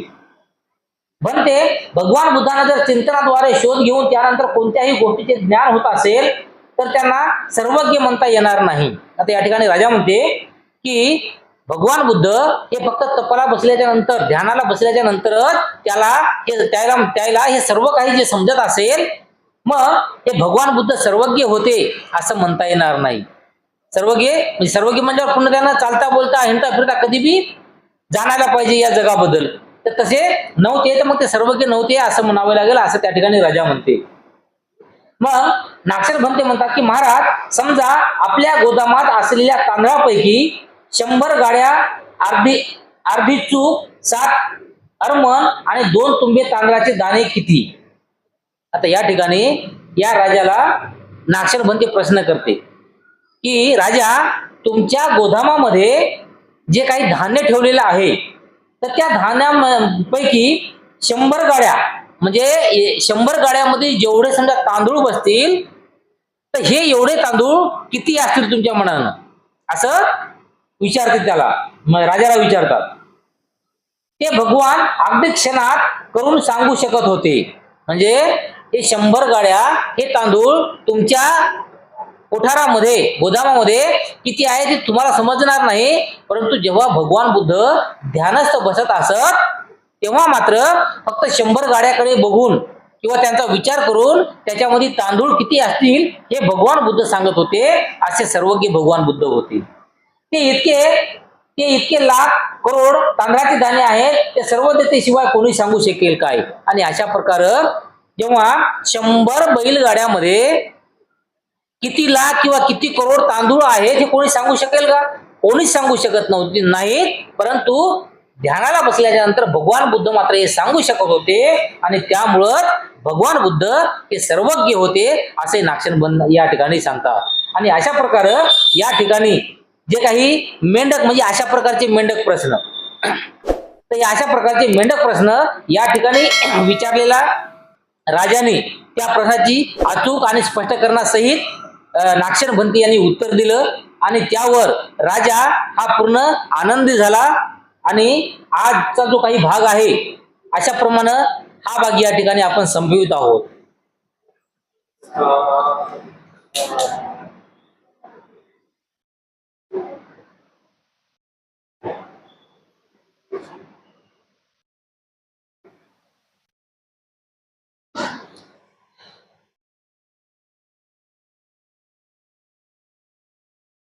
म्हणते भगवान बुद्धांना जर चिंतनाद्वारे शोध घेऊन त्यानंतर कोणत्याही गोष्टीचे ज्ञान होत असेल तर त्यांना सर्वज्ञ म्हणता येणार नाही. आता या ठिकाणी राजा म्हणते की भगवान बुद्ध हे फक्त तपाला बसल्याच्या नंतर, ध्यानाला बसल्याच्या नंतरच त्याला हे सर्व काही जे समजत असेल, मग हे भगवान बुद्ध सर्वज्ञ होते असं म्हणता येणार नाही. सर्वज्ञ म्हणजे पूर्ण त्यांना चालता बोलता हिंडता फिरता कधी बी जाणायला पाहिजे या जगाबद्दल, तर तसे नव्हते, तर मग ते सर्वज्ञ नव्हते असं म्हणावं लागेल असं त्या ठिकाणी राजा म्हणते. मग नागसेनपंथी म्हणतात की महाराज, समजा आपल्या गोदामात असलेल्या तांदळापैकी 100 गाड्या अर्धी चूक, 7 अर्मन आणि 2 तुंबे तांदळाचे दाणे किती? आता या ठिकाणी या राजाला नागसेनपंथी प्रश्न करते की राजा, तुमच्या गोदामामध्ये जे काही धान्य ठेवलेलं आहे तर त्या धान्यापैकी 100 गाड्या म्हणजे 100 गाड्यामध्ये जेवढे समजा तांदूळ बसतील तर हे एवढे तांदूळ किती असतील तुमच्या मनानं, असं विचारते त्याला. राजाला विचारतात. ते भगवान अगदी क्षणात करून सांगू शकत होते. म्हणजे हे 100 गाड्या हे तांदूळ तुमच्या कोठारामध्ये गोदामामध्ये किती आहे ते तुम्हाला समजणार नाही, परंतु जेव्हा भगवान बुद्ध ध्यानस्थ बसत असत तेव्हा मात्र फक्त 100 गाड्याकडे बघून किंवा त्यांचा विचार करून त्याच्यामध्ये तांदूळ किती असतील हे भगवान बुद्ध सांगत होते. असे सर्वज्ञ भगवान बुद्ध होते. ते इतके लाख करोड तांदळाचे दाणे आहेत, ते सर्व देतेशिवाय कोणी सांगू शकेल काय? आणि अशा प्रकारे जेव्हा 100 बैलगाड्यामध्ये किती लाख किंवा किती करोड तांदूळ आहेत हे कोणी सांगू शकेल का? कोणीच सांगू शकत नाही. परंतु ध्यानाला बसल्याच्या नंतर भगवान बुद्ध मात्र हे सांगू शकत होते आणि त्यामुळं भगवान बुद्ध हे सर्वज्ञ होते असे नागसेनपंथी या ठिकाणी सांगतात. आणि अशा प्रकारे या ठिकाणी जे काही मेंढक म्हणजे अशा प्रकारचे मेंढक प्रश्न तर अशा प्रकारचे मेंढक प्रश्न या ठिकाणी विचारलेला राजाने त्या प्रश्नाची अचूक आणि स्पष्टीकरणासहित नागसेनपंथी यांनी उत्तर दिलं आणि त्यावर राजा हा पूर्ण आनंदी झाला. आणि आजचा जो काही भाग आहे अशा प्रमाणे हा भाग या ठिकाणी आपण संपवित आहोत.